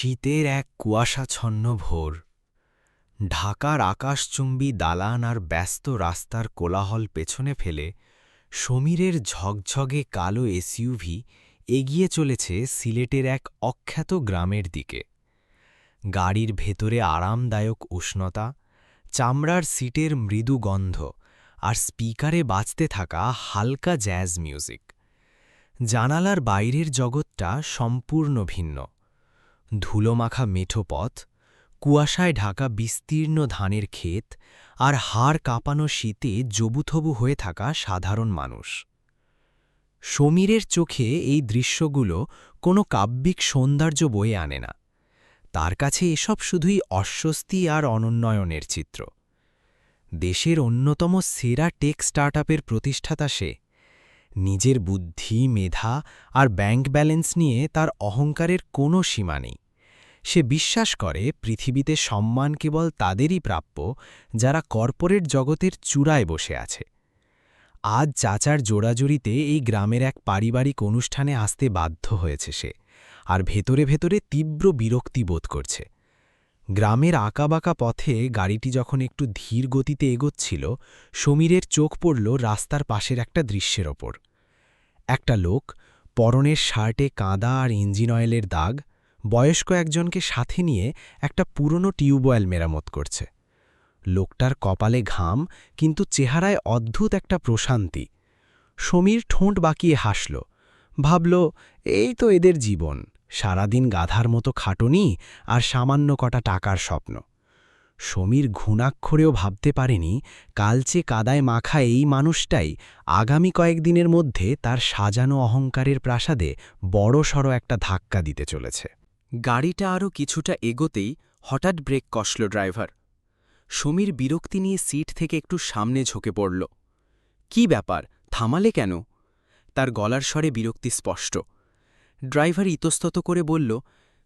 শীতের এক কুয়াশাচ্ছন্ন ভোর। ঢাকার আকাশচুম্বী দালান আর ব্যস্ত রাস্তার কোলাহল পেছনে ফেলে সমীরের ঝকঝকে কালো এসইউভি এগিয়ে চলেছে সিলেটের এক অখ্যাত গ্রামের দিকে। গাড়ির ভেতরে আরামদায়ক উষ্ণতা, চামড়ার সিটের মৃদু গন্ধ আর স্পিকারে বাজতে থাকা হালকা জ্যাজ মিউজিক। জানালার বাইরের জগৎটা সম্পূর্ণ ভিন্ন। ধুলোমাখা মেঠো পথ, কুয়াশায় ঢাকা বিস্তীর্ণ ধানের ক্ষেত আর হাড় কাঁপানো শীতে জবুথবু হয়ে থাকা সাধারণ মানুষ। সমীরের চোখে এই দৃশ্যগুলো কোনো কাব্যিক সৌন্দর্য বয়ে আনে না। তার কাছে এসব শুধুই অস্বস্তি আর অনুন্নয়নের চিত্র। দেশের অন্যতম সেরা টেক স্টার্টআপের প্রতিষ্ঠাতা সে। নিজের বুদ্ধি, মেধা আর ব্যাংক ব্যালেন্স নিয়ে তার অহংকারের কোনো সীমা নেই। সে বিশ্বাস করে পৃথিবীতে সম্মান কেবল তাদেরই প্রাপ্য যারা কর্পোরেট জগতের চূড়ায় বসে আছে। আজ চাচার জোড়াজুড়িতে এই গ্রামের এক পারিবারিক অনুষ্ঠানে আসতে বাধ্য হয়েছে সে, আর ভেতরে ভেতরে তীব্র বিরক্তি বোধ করছে। গ্রামের আঁকাবাঁকা পথে গাড়িটি যখন একটু ধীর গতিতে এগোচ্ছিল, সমীরের চোখ পড়ল রাস্তার পাশের একটা দৃশ্যের ওপর। একটা লোক, পরনের শার্টে কাঁদা আর ইঞ্জিন অয়েলের দাগ, বয়স্ক একজনকে সাথে নিয়ে একটা পুরনো টিউবওয়েল মেরামত করছে। লোকটার কপালে ঘাম, কিন্তু চেহারায় অদ্ভুত একটা প্রশান্তি। সমীর ঠোঁট বাঁকিয়ে হাসল, ভাবল, এই তো এদের জীবন, সারাদিন গাধার মতো খাটুনি আর সামান্য কটা টাকার স্বপ্ন। সমীর ঘুণাক্ষরেও ভাবতে পারেনি কালচে কাদায় মাখা এই মানুষটাই আগামী কয়েকদিনের মধ্যে তার সাজানো অহংকারের প্রাসাদে বড়সড় একটা ধাক্কা দিতে চলেছে। গাড়িটা আরও কিছুটা এগোতেই হঠাৎ ব্রেক কষল ড্রাইভার। সমীর বিরক্তি নিয়ে সিট থেকে একটু সামনে ঝুঁকে পড়ল। কি ব্যাপার, থামালে কেন? তার গলার স্বরে বিরক্তি স্পষ্ট। ড্রাইভার ইতস্তত করে বলল,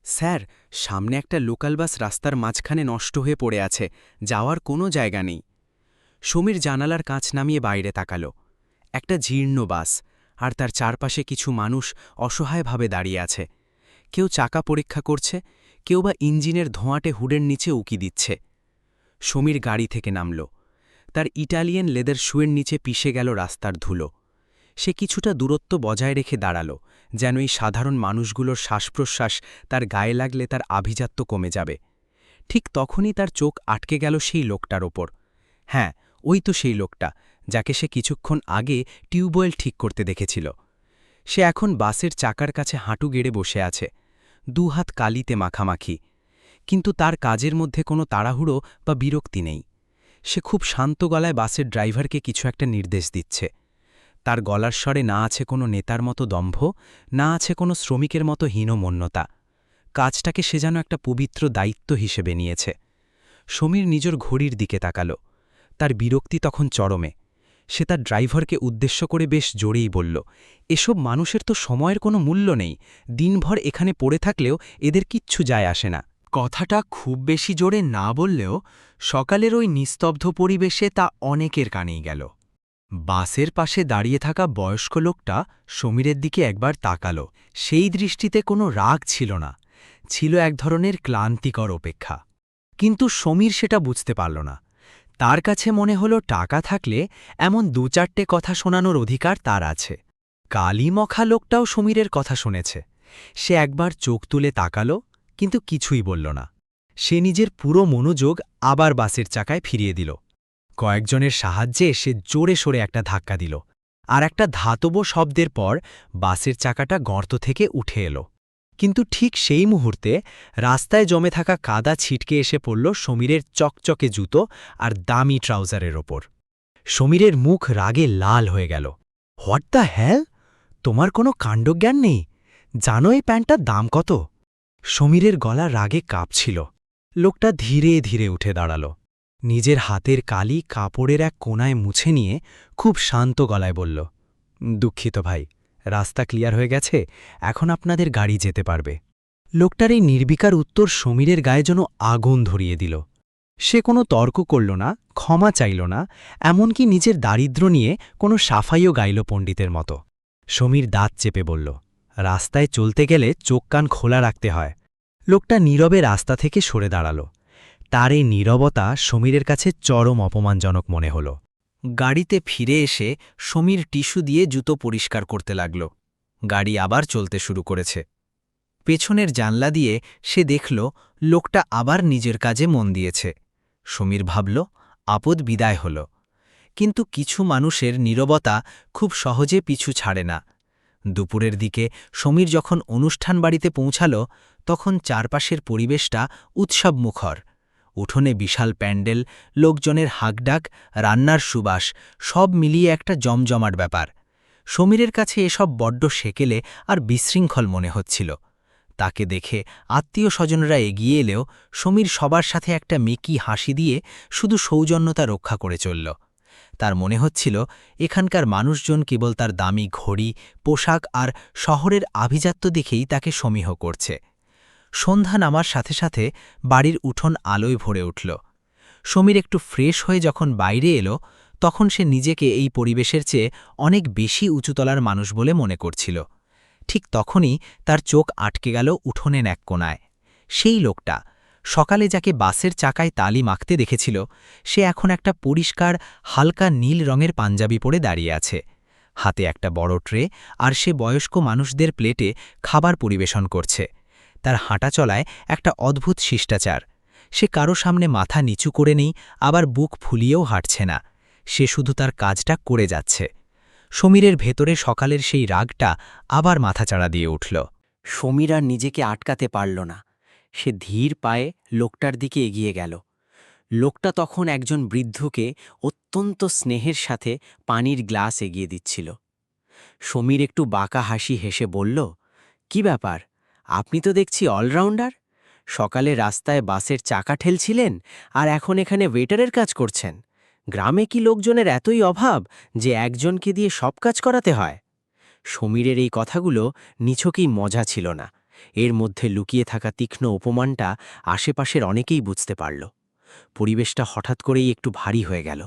স্যার, সামনে একটা লোকাল বাস রাস্তার মাঝখানে নষ্ট হয়ে পড়ে আছে, যাওয়ার কোনো জায়গা নেই। সমীর জানালার কাঁচ নামিয়ে বাইরে তাকাল। একটা জীর্ণ বাস, আর তার চারপাশে কিছু মানুষ অসহায়ভাবে দাঁড়িয়ে আছে। কেউ চাকা পরীক্ষা করছে, কেউ বা ইঞ্জিনের ধোঁয়াটে হুডের নিচে উকি দিচ্ছে। সমীর গাড়ি থেকে নামল। তার ইটালিয়ান লেদার শুয়ের নিচে পিষে গেল রাস্তার ধুলো। সে কিছুটা দূরত্ব বজায় রেখে দাঁড়াল, যেন এই সাধারণ মানুষগুলোর শ্বাসপ্রশ্বাস তার গায়ে লাগলে তার আভিজাত্য কমে যাবে। ঠিক তখনই তার চোখ আটকে গেল সেই লোকটার ওপর। হ্যাঁ, ওই তো সেই লোকটা, যাকে সে কিছুক্ষণ আগে টিউবওয়েল ঠিক করতে দেখেছিল। সে এখন বাসের চাকার কাছে হাঁটু গেড়ে বসে আছে, দুহাত কালিতে মাখামাখি। কিন্তু তার কাজের মধ্যে কোনো তাড়াহুড়ো বা বিরক্তি নেই। সে খুব শান্ত গলায় বাসের ড্রাইভারকে কিছু একটা নির্দেশ দিচ্ছে। তার গলার স্বরে না আছে কোনো নেতার মতো দম্ভ, না আছে কোনো শ্রমিকের মতো হীনমন্যতা। কাজটাকে সে যেন একটা পবিত্র দায়িত্ব হিসেবে নিয়েছে। সমীর নিজের ঘড়ির দিকে তাকাল। তার বিরক্তি তখন চরমে। সে তার ড্রাইভারকে উদ্দেশ্য করে বেশ জোরেই বলল, এসব মানুষের তো সময়ের কোনো মূল্য নেই, দিনভর এখানে পড়ে থাকলেও এদের কিচ্ছু যায় আসে না। কথাটা খুব বেশি জোরে না বললেও সকালের ওই নিস্তব্ধ পরিবেশে তা অনেকের কানেই গেল। বাসের পাশে দাঁড়িয়ে থাকা বয়স্ক লোকটা সমীরের দিকে একবার তাকাল। সেই দৃষ্টিতে কোনো রাগ ছিল না, ছিল এক ধরনের ক্লান্তিকর অপেক্ষা। কিন্তু সমীর সেটা বুঝতে পারল না। তার কাছে মনে হল টাকা থাকলে এমন দু-চারটে কথা শোনানোর অধিকার তার আছে। কালিমখা লোকটাও সমীরের কথা শুনেছে। সে একবার চোখ তুলে তাকাল, কিন্তু কিছুই বলল না। সে নিজের পুরো মনোযোগ আবার বাসের চাকায় ফিরিয়ে দিল। কয়েকজনের সাহায্যে সে জোরে সরে একটা ধাক্কা দিল, আর একটা ধাতব শব্দের পর বাসের চাকাটা গর্ত থেকে উঠে এলো। কিন্তু ঠিক সেই মুহূর্তে রাস্তায় জমে থাকা কাদা ছিটকে এসে পড়ল সমীরের চকচকে জুতো আর দামি ট্রাউজারের ওপর। সমীরের মুখ রাগে লাল হয়ে গেল। What the hell? তোমার কোনো কাণ্ডজ্ঞান নেই? জানো এই প্যান্টটার দাম কত? সমীরের গলা রাগে কাঁপছিল। লোকটা ধীরে ধীরে উঠে দাঁড়াল। নিজের হাতের কালি কাপড়ের এক কোণায় মুছে নিয়ে খুব শান্ত গলায় বলল, দুঃখিত ভাই, রাস্তা ক্লিয়ার হয়ে গেছে, এখন আপনাদের গাড়ি যেতে পারবে। লোকটার এই নির্বিকার উত্তর সমীরের গায়ে যেন আগুন ধরিয়ে দিল। সে কোনো তর্ক করল না, ক্ষমা চাইল না, এমনকি নিজের দারিদ্র্য নিয়ে কোনো সাফাইও গাইল পণ্ডিতের মতো। সমীর দাঁত চেপে বলল, রাস্তায় চলতে গেলে চোখ কান খোলা রাখতে হয়। লোকটা নীরবে রাস্তা থেকে সরে দাঁড়াল। তার এই নীরবতা সমীরের কাছে চরম অপমানজনক মনে হল। গাড়িতে ফিরে এসে সমীর টিস্যু দিয়ে জুতো পরিষ্কার করতে লাগল। গাড়ি আবার চলতে শুরু করেছে। পেছনের জানলা দিয়ে সে দেখল লোকটা আবার নিজের কাজে মন দিয়েছে। সমীর ভাবল, আপদ বিদায় হল। কিন্তু কিছু মানুষের নীরবতা খুব সহজে পিছু ছাড়ে না। দুপুরের দিকে সমীর যখন অনুষ্ঠান বাড়িতে পৌঁছাল, তখন চারপাশের পরিবেশটা উৎসবমুখর। উঠোনে বিশাল প্যান্ডেল, লোকজনের হাঁকডাক, রান্নার সুবাস, সব মিলিয়ে একটা জমজমাট ব্যাপার। সমীরের কাছে এসব বড্ড সেকেলে আর বিশৃঙ্খল মনে হচ্ছিল। তাকে দেখে আত্মীয় স্বজনরা এগিয়ে এলেও সমীর সবার সাথে একটা মেকি হাসি দিয়ে শুধু সৌজন্যতা রক্ষা করে চলল। তার মনে হচ্ছিল এখানকার মানুষজন কেবল তার দামি ঘড়ি, পোশাক আর শহরের আভিজাত্য দেখেই তাকে সমীহ করছে। সন্ধ্যা নামার সাথে সাথে বাড়ির উঠোন আলোয় ভরে উঠল। সমীর একটু ফ্রেশ হয়ে যখন বাইরে এলো, তখন সে নিজেকে এই পরিবেশের চেয়ে অনেক বেশি উঁচুতলার মানুষ বলে মনে করছিল। ঠিক তখনই তার চোখ আটকে গেল উঠোনের এক কোণায়। সেই লোকটা সকালে যাকে বাসের চাকায় তালি মাখতে দেখেছিল, সে এখন একটা পরিষ্কার হালকা নীল রঙের পাঞ্জাবি পরে দাঁড়িয়ে আছে। হাতে একটা বড় ট্রে, আর সে বয়স্ক মানুষদের প্লেটে খাবার পরিবেশন করছে। তার হাঁটা চলায় একটা অদ্ভুত শিষ্টাচার। সে কারো সামনে মাথা নিচু করে নেই, আবার বুক ফুলিয়েও হাঁটছে না। সে শুধু তার কাজটা করে যাচ্ছে। সমীরের ভেতরে সকালের সেই রাগটা আবার মাথাচাড়া দিয়ে উঠল। সমীর আর নিজেকে আটকাতে পারল না। সে ধীর পায়ে লোকটার দিকে এগিয়ে গেল। লোকটা তখন একজন বৃদ্ধকে অত্যন্ত স্নেহের সাথে পানির গ্লাস এগিয়ে দিচ্ছিল। সমীর একটু বাঁকা হাসি হেসে বলল, কি ব্যাপার, আপনি তো দেখছি অলরাউন্ডার। সকালে রাস্তায় বাসের চাকা ঠেলছিলেন, আর এখন এখানে ওয়েটারের কাজ করছেন। গ্রামে কি লোকজনের এতই অভাব যে একজনকে দিয়ে সব কাজ করাতে হয়? সমীরের এই কথাগুলো নিছকই মজা ছিল না। এর মধ্যে লুকিয়ে থাকা তীক্ষ্ণ অপমানটা আশেপাশের অনেকেই বুঝতে পারল। পরিবেশটা হঠাৎ করেই একটু ভারী হয়ে গেল।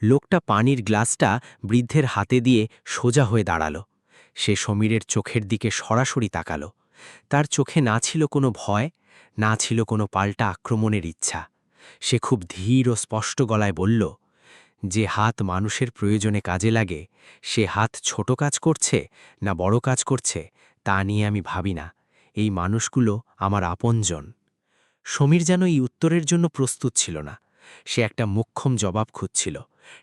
লোকটা পানির গ্লাসটা বৃদ্ধের হাতে দিয়ে সোজা হয়ে দাঁড়াল। সে সমীরের চোখের দিকে সরাসরি তাকাল। তার চোখে না ছিল কোনো ভয়, না ছিল কোনো পাল্টা আক্রমণের ইচ্ছা। সে খুব ধীর ও স্পষ্ট গলায় বলল, যে হাত মানুষের প্রয়োজনে কাজে লাগে, সে হাত ছোট কাজ করছে না বড় কাজ করছে তা নিয়ে আমি ভাবি না। এই মানুষগুলো আমার আপনজন। সমীর যেন এই উত্তরের জন্য প্রস্তুত ছিল না। সে একটা মোক্ষম জবাব খুঁজছিল।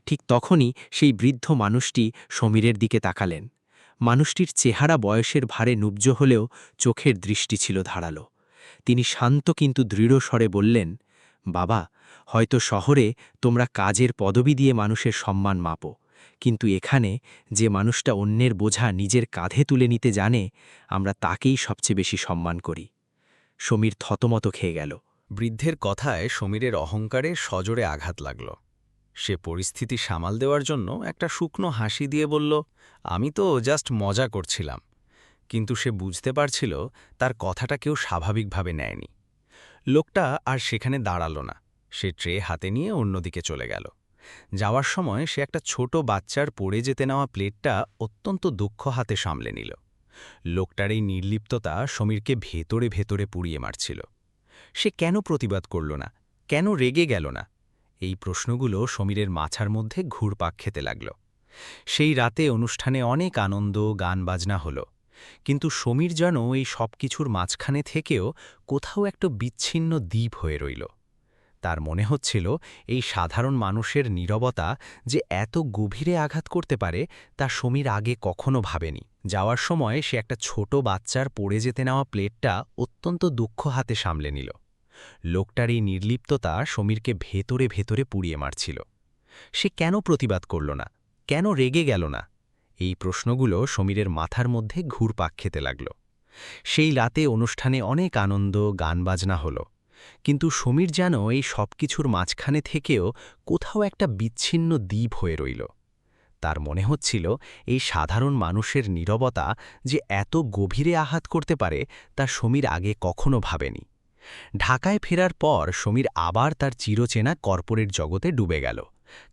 ঠিক তখনই সেই বৃদ্ধ মানুষটি সমীরের দিকে তাকালেন। মানুষটির চেহারা বয়সের ভারে নুব্জ হলেও চোখের দৃষ্টি ছিল ধারালো। তিনি শান্ত কিন্তু দৃঢ় স্বরে বললেন, বাবা, হয়তো শহরে তোমরা কাজের পদবি দিয়ে মানুষের সম্মান মাপো, কিন্তু এখানে যে মানুষটা অন্যের বোঝা নিজের কাঁধে তুলে নিতে জানে, আমরা তাকেই সবচেয়ে বেশি সম্মান করি। সমীর থতমত খেয়ে গেল। বৃদ্ধের কথায় সমীরের অহংকারে সজোরে আঘাত লাগল। সে পরিস্থিতি সামাল দেওয়ার জন্য একটা শুকনো হাসি দিয়ে বলল, আমি তো জাস্ট মজা করছিলাম। কিন্তু সে বুঝতে পারছিল তার কথাটা কেউ স্বাভাবিকভাবে নেয়নি। লোকটা আর সেখানে দাঁড়াল না। সে ট্রে হাতে নিয়ে অন্যদিকে চলে গেল। যাওয়ার সময় সে একটা ছোট বাচ্চার পড়ে যেতে নেওয়া প্লেটটা অত্যন্ত দুঃখ হাতে সামলে নিল। লোকটার এই নির্লিপ্ততা সমীরকে ভেতরে ভেতরে পুড়িয়ে মারছিল। সে কেন প্রতিবাদ করল না, কেন রেগে গেল না? এই প্রশ্নগুলো সমীরের মাথার মধ্যে ঘুরপাক খেতে লাগল। সেই রাতে অনুষ্ঠানে অনেক আনন্দ, গান বাজনা হল, কিন্তু সমীর যেন এই সব কিছুর মাঝখানে থেকেও কোথাও একটা বিচ্ছিন্ন দ্বীপ হয়ে রইল। তার মনে হচ্ছিল এই সাধারণ মানুষের নীরবতা যে এত গভীরে আঘাত করতে পারে তা সমীর আগে কখনো ভাবেনি। যাওয়ার সময় সে একটা ছোট বাচ্চার পড়ে যেতে নেওয়া প্লেটটা অত্যন্ত দুঃখ হাতে সামলে নিল। লোকটার এই নির্লিপ্ততা সমীরকে ভেতরে ভেতরে পুড়িয়ে মারছিল। সে কেন প্রতিবাদ করল না, কেন রেগে গেল না? এই প্রশ্নগুলো সমীরের মাথার মধ্যে ঘুরপাক খেতে লাগল। সেই রাতে অনুষ্ঠানে অনেক আনন্দ, গান বাজনা হল, কিন্তু সমীর যেন এই সব কিছুর মাঝখানে থেকেও কোথাও একটা বিচ্ছিন্ন দ্বীপ হয়ে রইল। তার মনে হচ্ছিল এই সাধারণ মানুষের নীরবতা যে এত গভীরে আঘাত করতে পারে তা সমীর আগে কখনো ভাবেনি। ঢাকায় ফেরার পর সমীর আবার তার চিরচেনা কর্পোরেট জগতে ডুবে গেল।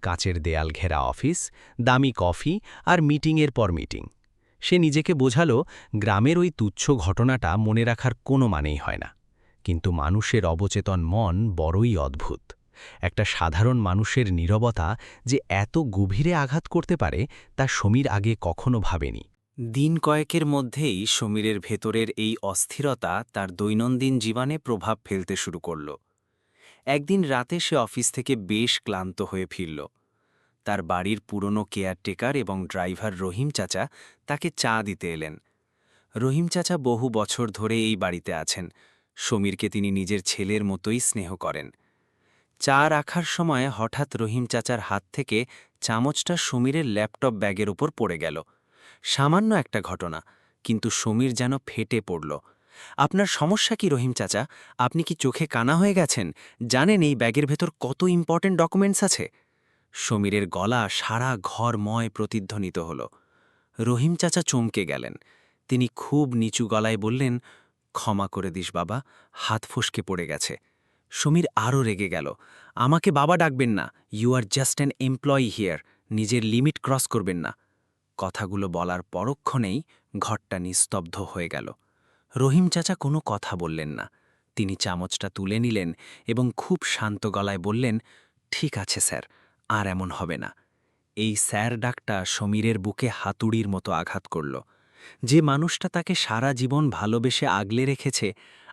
কাঁচের দেয়াল ঘেরা অফিস, দামি কফি আর মিটিংয়ের পর মিটিং। সে নিজেকে বোঝাল গ্রামের ওই তুচ্ছ ঘটনাটা মনে রাখার কোনো মানেই হয় না। কিন্তু মানুষের অবচেতন মন বড়ই অদ্ভুত। একটা সাধারণ মানুষের নীরবতা যে এত গভীরে আঘাত করতে পারে তা সমীর আগে কখনো ভাবেনি। দিন কয়েকের মধ্যেই সমীরের ভেতরের এই অস্থিরতা তার দৈনন্দিন জীবনে প্রভাব ফেলতে শুরু করল। একদিন রাতে সে অফিস থেকে বেশ ক্লান্ত হয়ে ফিরল। তার বাড়ির পুরনো কেয়ারটেকার এবং ড্রাইভার রহিম চাচা তাকে চা দিতে এলেন। রহিম চাচা বহু বছর ধরে এই বাড়িতে আছেন। সমীরকে তিনি নিজের ছেলের মতোই স্নেহ করেন। চা রাখার সময় হঠাৎ রহিম চাচার হাত থেকে চামচটা সমীরের ল্যাপটপ ব্যাগের উপর পড়ে গেল। সামান্য একটা ঘটনা, কিন্তু সমীর যেন ফেটে পড়ল। আপনার সমস্যা কি রহিম চাচা? আপনি কি চোখে কানা হয়ে গেছেন? জানেন এই ব্যাগের ভেতর কত ইম্পর্ট্যান্ট ডকুমেন্টস আছে? সমীরের গলা সারা ঘরময় প্রতিধ্বনিত হল। রহিম চাচা চমকে গেলেন। তিনি খুব নিচু গলায় বললেন, ক্ষমা করে দিস বাবা, হাত ফসকে পড়ে গেছে। সমীর আরও রেগে গেল। আমাকে বাবা ডাকবেন না, you are just an employee here, নিজের লিমিট ক্রস করবেন না। কথাগুলো বলার পরক্ষণেই ঘরটা নিস্তব্ধ হয়ে গেল। রহিম চাচা কোনো কথা বললেন না। তিনি চামচটা তুলে নিলেন এবং খুব শান্ত গলায় বললেন, ঠিক আছে স্যার, আর এমন হবে না। এই স্যার ডাকটা সমীরের বুকে হাতুড়ির মতো আঘাত করল। যে মানুষটা তাকে সারা জীবন ভালোবেসে আগলে রেখেছে,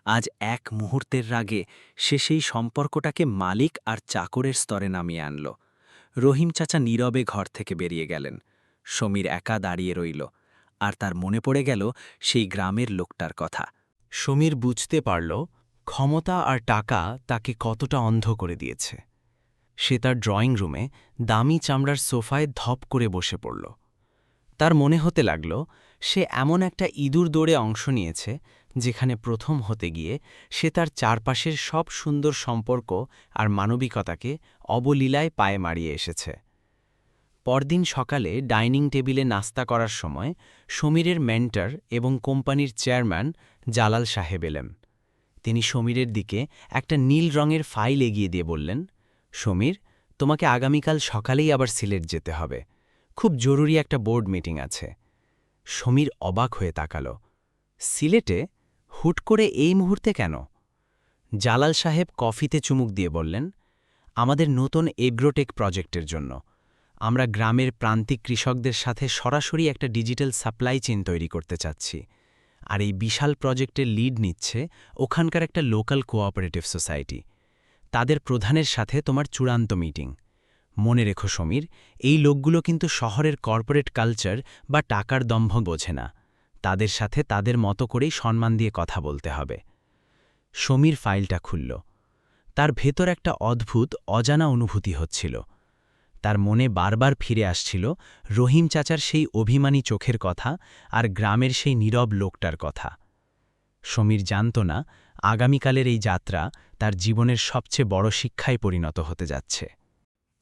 আজ এক মুহূর্তের রাগে সে সেই সম্পর্কটাকে মালিক আর চাকরের স্তরে নামিয়ে আনল। রহিম চাচা নীরবে ঘর থেকে বেরিয়ে গেলেন। সমীর একা দাঁড়িয়ে রইল, আর তার মনে পড়ে গেল সেই গ্রামের লোকটার কথা। সমীর বুঝতে পারল ক্ষমতা আর টাকা তাকে কতটা অন্ধ করে দিয়েছে। সে তার ড্রয়িং রুমে দামি চামড়ার সোফায় ধপ করে বসে পড়ল। তার মনে হতে লাগল সে এমন একটা ইঁদুর দৌড়ে অংশ নিয়েছে যেখানে প্রথম হতে গিয়ে সে তার চারপাশের সব সুন্দর সম্পর্ক আর মানবিকতাকে অবলীলায় পায়ে মারিয়ে এসেছে। পরদিন সকালে ডাইনিং টেবিলে নাস্তা করার সময় সমীরের মেন্টর এবং কোম্পানির চেয়ারম্যান জালাল সাহেব এলেন। তিনি সমীরের দিকে একটা নীল রঙের ফাইল এগিয়ে দিয়ে বললেন, সমীর, তোমাকে আগামীকাল সকালেই আবার সিলেট যেতে হবে। খুব জরুরি একটা বোর্ড মিটিং আছে। সমীর অবাক হয়ে তাকাল। সিলেটে? হুট করে এই মুহূর্তে কেন? জালাল সাহেব কফিতে চুমুক দিয়ে বললেন, আমাদের নতুন এগ্রোটেক প্রজেক্টের জন্য। আমরা গ্রামের প্রান্তিক কৃষকদের সাথে সরাসরি একটা ডিজিটাল সাপ্লাই চেইন তৈরি করতে চাচ্ছি। আর এই বিশাল প্রজেক্টের লিড নিচ্ছে ওখানকার একটা লোকাল কোঅপারেটিভ সোসাইটি। তাদের প্রধানের সাথে তোমার চূড়ান্ত মিটিং। মনে রেখো সমীর, এই লোকগুলো কিন্তু শহরের কর্পোরেট কালচার বা টাকার দম্ভ বোঝে না। তাদের সাথে তাদের মতো করেই সম্মান দিয়ে কথা বলতে হবে। সমীর ফাইলটা খুলল। তার ভেতর একটা অদ্ভুত অজানা অনুভূতি হচ্ছিল। তার মনে বারবার ফিরে আসছিল রহিম চাচার সেই অভিমানী চোখের কথা আর গ্রামের সেই নীরব লোকটার কথা। সমীর জানত না আগামীকালের এই যাত্রা তার জীবনের সবচেয়ে বড় শিক্ষায় পরিণত হতে যাচ্ছে।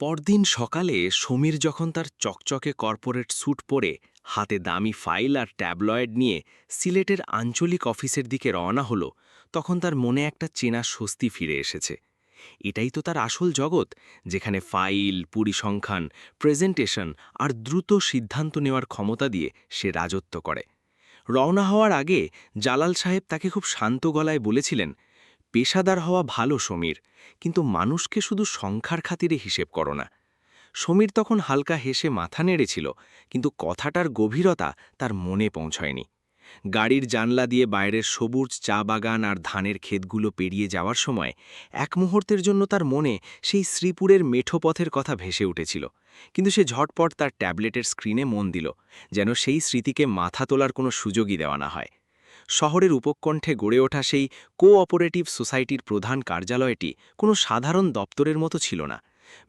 পরদিন সকালে সমীর যখন তার চকচকে কর্পোরেট স্যুট পরে হাতে দামি ফাইল আর ট্যাবলয়েড নিয়ে সিলেটের আঞ্চলিক অফিসের দিকে রওনা হলো, তখন তার মনে একটা চেনা স্বস্তি ফিরে এসেছে। এটাই তো তার আসল জগৎ, যেখানে ফাইল, পরিসংখ্যান, প্রেজেন্টেশন আর দ্রুত সিদ্ধান্ত নেওয়ার ক্ষমতা দিয়ে সে রাজত্ব করে। রওনা হওয়ার আগে জালাল সাহেব তাকে খুব শান্ত গলায় বলেছিলেন, পেশাদার হওয়া ভালো সমীর, কিন্তু মানুষকে শুধু সংখ্যার খাতিরে হিসেব করো না। সমীর তখন হালকা হেসে মাথা নেড়েছিল, কিন্তু কথাটার গভীরতা তার মনে পৌঁছয়নি। গাড়ির জানলা দিয়ে বাইরের সবুজ চা বাগান আর ধানের ক্ষেতগুলো পেরিয়ে যাওয়ার সময় এক মুহূর্তের জন্য তার মনে সেই শ্রীপুরের মেঠো পথের কথা ভেসে উঠেছিল। কিন্তু সে ঝটপট তার ট্যাবলেটের স্ক্রিনে মন দিল, যেন সেই স্মৃতিকে মাথা তোলার কোনো সুযোগই দেওয়া না হয়। শহরের উপকণ্ঠে গড়ে ওঠা সেই কোঅপারেটিভ সোসাইটির প্রধান কার্যালয়টি কোনো সাধারণ দপ্তরের মতো ছিল না।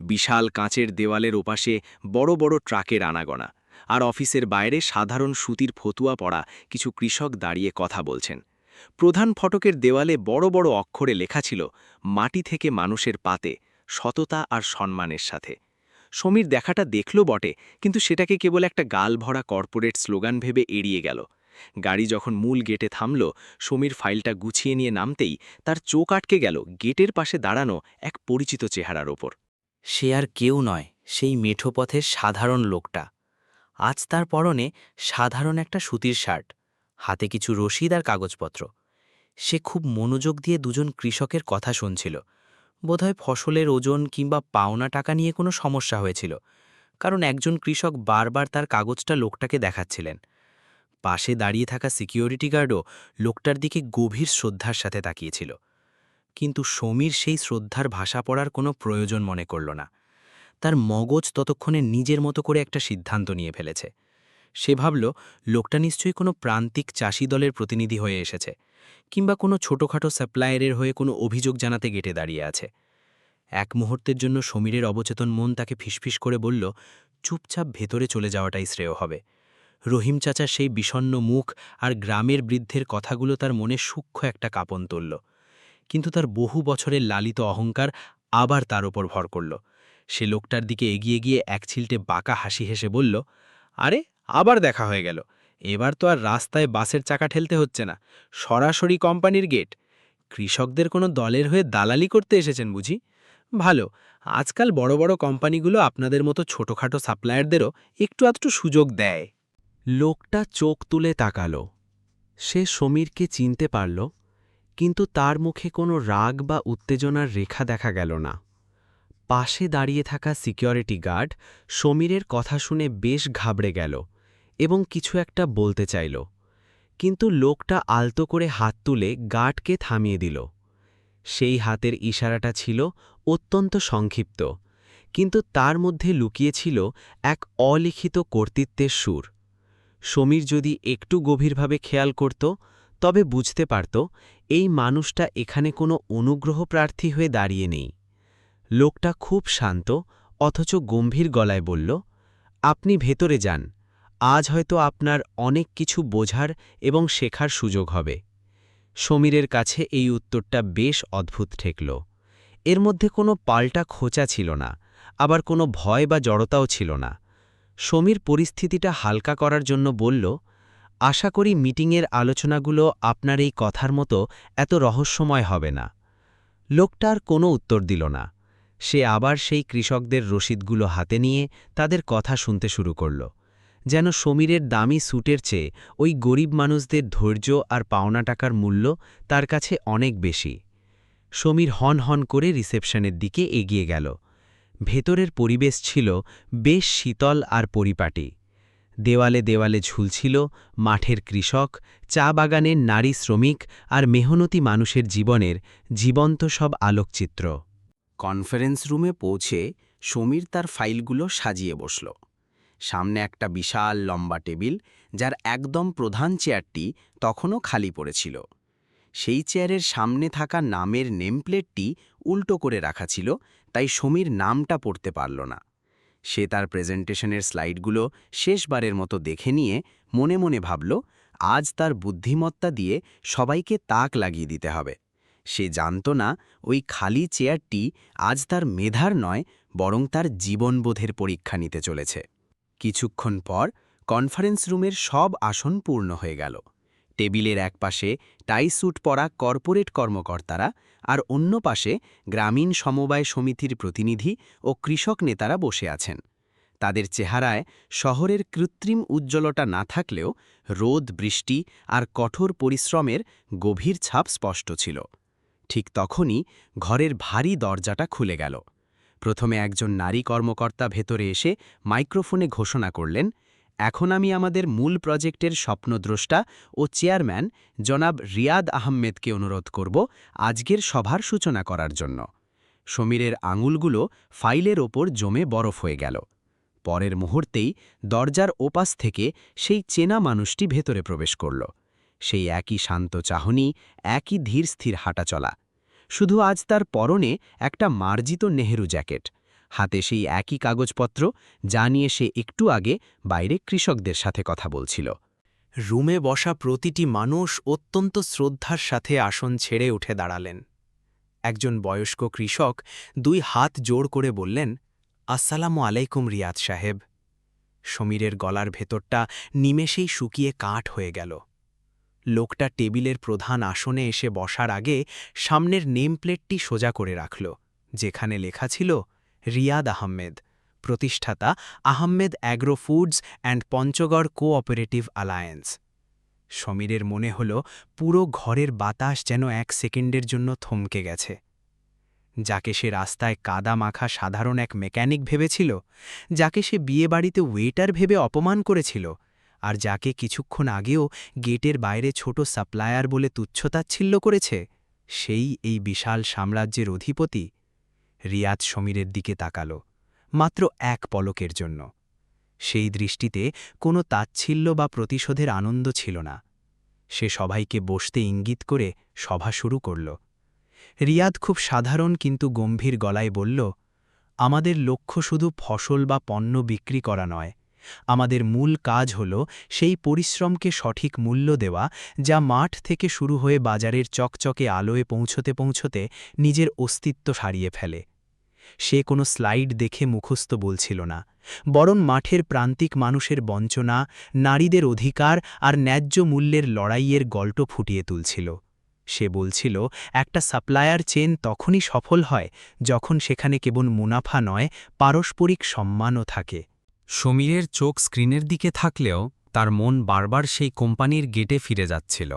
বিশাল কাঁচের দেওয়ালের ওপাশে বড় বড় ট্রাকের আনাগোনা, আর অফিসের বাইরে সাধারণ সুতির ফতুয়া পড়া কিছু কৃষক দাঁড়িয়ে কথা বলছেন। প্রধান ফটকের দেওয়ালে বড় বড় অক্ষরে লেখা ছিল, মাটি থেকে মানুষের পাতে, সততা আর সম্মানের সাথে। সমীর দেখাটা দেখল বটে, কিন্তু সেটাকে কেবল একটা গালভরা কর্পোরেট স্লোগান ভেবে এড়িয়ে গেল। গাড়ি যখন মূল গেটে থামল, সমীর ফাইলটা গুছিয়ে নিয়ে নামতেই তার চোখ আটকে গেল গেটের পাশে দাঁড়ানো এক পরিচিত চেহারার ওপর। সে আর কেউ নয়, সেই মেঠো পথের সাধারণ লোকটা। আজ তার পরনে সাধারণ একটা সুতির শার্ট, হাতে কিছু রসিদ আর কাগজপত্র। সে খুব মনোযোগ দিয়ে দুজন কৃষকের কথা শুনছিল। বোধহয় ফসলের ওজন কিংবা পাওনা টাকা নিয়ে কোনো সমস্যা হয়েছিল, কারণ একজন কৃষক বারবার তার কাগজটা লোকটাকে দেখাচ্ছিলেন। পাশে দাঁড়িয়ে থাকা সিকিউরিটি গার্ডও লোকটার দিকে গভীর শ্রদ্ধার সাথে তাকিয়েছিল। কিন্তু সমীর সেই শ্রদ্ধার ভাষা পড়ার কোনো প্রয়োজন মনে করল না। তার মগজ ততক্ষণে নিজের মতো করে একটা সিদ্ধান্ত নিয়ে ফেলেছে। সে ভাবল, লোকটা নিশ্চয়ই কোনো প্রান্তিক চাষি দলের প্রতিনিধি হয়ে এসেছে, কিংবা কোনো ছোটখাটো সাপ্লায়ারের হয়ে কোনো অভিযোগ জানাতে গেটে দাঁড়িয়ে আছে। এক মুহূর্তের জন্য সমীরের অবচেতন মন তাকে ফিসফিস করে বলল, চুপচাপ ভেতরে চলে যাওয়াটাই শ্রেয় হবে। রহিম চাচার সেই বিষণ্ণ মুখ আর গ্রামের বৃদ্ধের কথাগুলো তার মনে সূক্ষ্ম একটা কাঁপন তুলল। কিন্তু তার বহু বছরের লালিত অহংকার আবার তার ওপর ভর করল। সে লোকটার দিকে এগিয়ে গিয়ে এক ছিলটে বাঁকা হাসি হেসে বলল, আরে, আবার দেখা হয়ে গেল। এবার তো আর রাস্তায় বাসের চাকা ঠেলতে হচ্ছে না, সরাসরি কোম্পানির গেট। কৃষকদের কোনো দলের হয়ে দালালি করতে এসেছেন বুঝি? ভালো, আজকাল বড় বড় কোম্পানিগুলো আপনাদের মতো ছোটখাটো সাপ্লায়ারদেরও একটু আধটু সুযোগ দেয়। লোকটা চোখ তুলে তাকাল। সে সমীরকে চিনতে পারল, কিন্তু তার মুখে কোনো রাগ বা উত্তেজনার রেখা দেখা গেল না। পাশে দাঁড়িয়ে থাকা সিকিউরিটি গার্ড সমীরের কথা শুনে বেশ ঘাবড়ে গেল এবং কিছু একটা বলতে চাইল, কিন্তু লোকটা আলতো করে হাত তুলে গার্ডকে থামিয়ে দিল। সেই হাতের ইশারাটা ছিল অত্যন্ত সংক্ষিপ্ত, কিন্তু তার মধ্যে লুকিয়েছিল এক অলিখিত কর্তৃত্বের সুর। সমীর যদি একটু গভীরভাবে খেয়াল করত, তবে বুঝতে পারত এই মানুষটা এখানে কোনো অনুগ্রহ প্রার্থী হয়ে দাঁড়িয়ে নেই। লোকটা খুব শান্ত অথচ গম্ভীর গলায় বলল, আপনি ভেতরে যান, আজ হয়তো আপনার অনেক কিছু বোঝার এবং শেখার সুযোগ হবে। সমীরের কাছে এই উত্তরটা বেশ অদ্ভুত ঠেকল। এর মধ্যে কোনো পাল্টা খোঁচা ছিল না, আবার কোনো ভয় বা জড়তাও ছিল না। সমীর পরিস্থিতিটা হালকা করার জন্য বলল, আশা করি মিটিংয়ের আলোচনাগুলো আপনার এই কথার মতো এত রহস্যময় হবে না। লোকটার কোনো উত্তর দিল না। সে আবার সেই কৃষকদের রসিদগুলো হাতে নিয়ে তাদের কথা শুনতে শুরু করল, যেন সমীরের দামি স্যুটের চেয়ে ওই গরিব মানুষদের ধৈর্য আর পাওনা টাকার মূল্য তার কাছে অনেক বেশি। সমীর হন হন করে রিসেপশনের দিকে এগিয়ে গেল। ভেতরের পরিবেশ ছিল বেশ শীতল আর পরিপাটি। দেওয়ালে দেওয়ালে ঝুলছিল মাঠের কৃষক, চা বাগানের নারী শ্রমিক আর মেহনতি মানুষের জীবনের জীবন্ত সব আলোকচিত্র। কনফারেন্স রুমে পৌঁছে সমীর তার ফাইলগুলো সাজিয়ে বসল। সামনে একটা বিশাল লম্বা টেবিল, যার একদম প্রধান চেয়ারটি তখনও খালি পড়েছিল। সেই চেয়ারের সামনে থাকা নামের নেমপ্লেটটি উল্টো করে রাখা ছিল, তাই সমীর নামটা পড়তে পারল না। সে তার প্রেজেন্টেশনের স্লাইডগুলো শেষবারের মতো দেখে নিয়ে মনে মনে ভাবল, আজ তার বুদ্ধিমত্তা দিয়ে সবাইকে তাক লাগিয়ে দিতে হবে। সে জানত না ওই খালি চেয়ারটি আজ তার মেধার নয়, বরং তার জীবনবোধের পরীক্ষা নিতে চলেছে। কিছুক্ষণ পর কনফারেন্স রুমের সব আসন পূর্ণ হয়ে গেল। টেবিলের এক পাশে টাই স্যুট পরা কর্পোরেট কর্মকর্তারা, আর অন্য পাশে গ্রামীণ সমবায় সমিতির প্রতিনিধি ও কৃষক নেতারা বসে আছেন। তাদের চেহারায় শহরের কৃত্রিম উজ্জ্বলতা না থাকলেও রোদ, বৃষ্টি আর কঠোর পরিশ্রমের গভীর ছাপ স্পষ্ট ছিল। ঠিক তখনই ঘরের ভারী দরজাটা খুলে গেল। প্রথমে একজন নারী কর্মকর্তা ভেতরে এসে মাইক্রোফোনে ঘোষণা করলেন, এখন আমি আমাদের মূল প্রজেক্টের স্বপ্নদ্রষ্টা ও চেয়ারম্যান জনাব রিয়াদ আহমেদকে অনুরোধ করব আজকের সভার সূচনা করার জন্য। সমীরের আঙুলগুলো ফাইলের ওপর জমে বরফ হয়ে গেল। পরের মুহূর্তেই দরজার ওপাশ থেকে সেই চেনা মানুষটি ভেতরে প্রবেশ করল। সেই একই শান্ত চাহনি, একই ধীর স্থির হাঁটাচলা। শুধু আজ তার পরনে একটা মার্জিত নেহেরু জ্যাকেট, হাতে সেই একই কাগজপত্র যা নিয়ে সে একটু আগে বাইরে কৃষকদের সাথে কথা বলছিল। রুমে বসা প্রতিটি মানুষ অত্যন্ত শ্রদ্ধার সাথে আসন ছেড়ে উঠে দাঁড়ালেন। একজন বয়স্ক কৃষক 2 হাত জোড় করে বললেন, আসসালামু আলাইকুম রিয়াদ সাহেব। সমীরের গলার ভেতরটা নিমেষেই শুকিয়ে কাঠ হয়ে গেল। লোকটা টেবিলের প্রধান আসনে এসে বসার আগে সামনের নেমপ্লেটটি সোজা করে রাখল, যেখানে লেখা ছিল রিয়াদ আহমেদ, প্রতিষ্ঠাতা Ahmed agro foods and Panchagarh cooperative alliance. সমীরের মনে হল পুরো ঘরের বাতাস যেন 1 সেকেন্ডের জন্য থমকে গেছে। যাকে সে রাস্তায় কাদা মাখা সাধারণ এক মেকানিক ভেবেছিল, যাকে সে বিয়েবাড়িতে ওয়েটার ভেবে অপমান করেছিল, আর যাকে কিছুক্ষণ আগেও গেটের বাইরে ছোট সাপ্লায়ার বলে তুচ্ছতাচ্ছিল্য করেছে, সেই এই বিশাল সাম্রাজ্যের অধিপতি। রিয়াদ সমীরের দিকে তাকাল, মাত্র এক পলকের জন্য। সেই দৃষ্টিতে কোনো তাচ্ছিল্য বা প্রতিশোধের আনন্দ ছিল না। সে সবাইকে বসতে ইঙ্গিত করে সভা শুরু করল। রিয়াদ খুব সাধারণ কিন্তু গম্ভীর গলায় বলল, আমাদের লক্ষ্য শুধু ফসল বা পণ্য বিক্রি করা নয়। আমাদের মূল কাজ হল সেই পরিশ্রমকে সঠিক মূল্য দেওয়া, যা মাঠ থেকে শুরু হয়ে বাজারের চকচকে আলোয় পৌঁছতে পৌঁছতে নিজের অস্তিত্ব হারিয়ে ফেলে। সে কোনো স্লাইড দেখে মুখস্থ বলছিল না, বরং মাঠের প্রান্তিক মানুষের বঞ্চনা, নারীদের অধিকার আর ন্যায্য মূল্যের লড়াইয়ের গল্প ফুটিয়ে তুলছিল। সে বলছিল, একটা সাপ্লায়ার চেন তখনই সফল হয় যখন সেখানে কেবল মুনাফা নয়, পারস্পরিক সম্মানও থাকে। সমীরের চোখ স্ক্রিনের দিকে থাকলেও তার মন বারবার সেই কোম্পানির গেটে ফিরে যাচ্ছিল।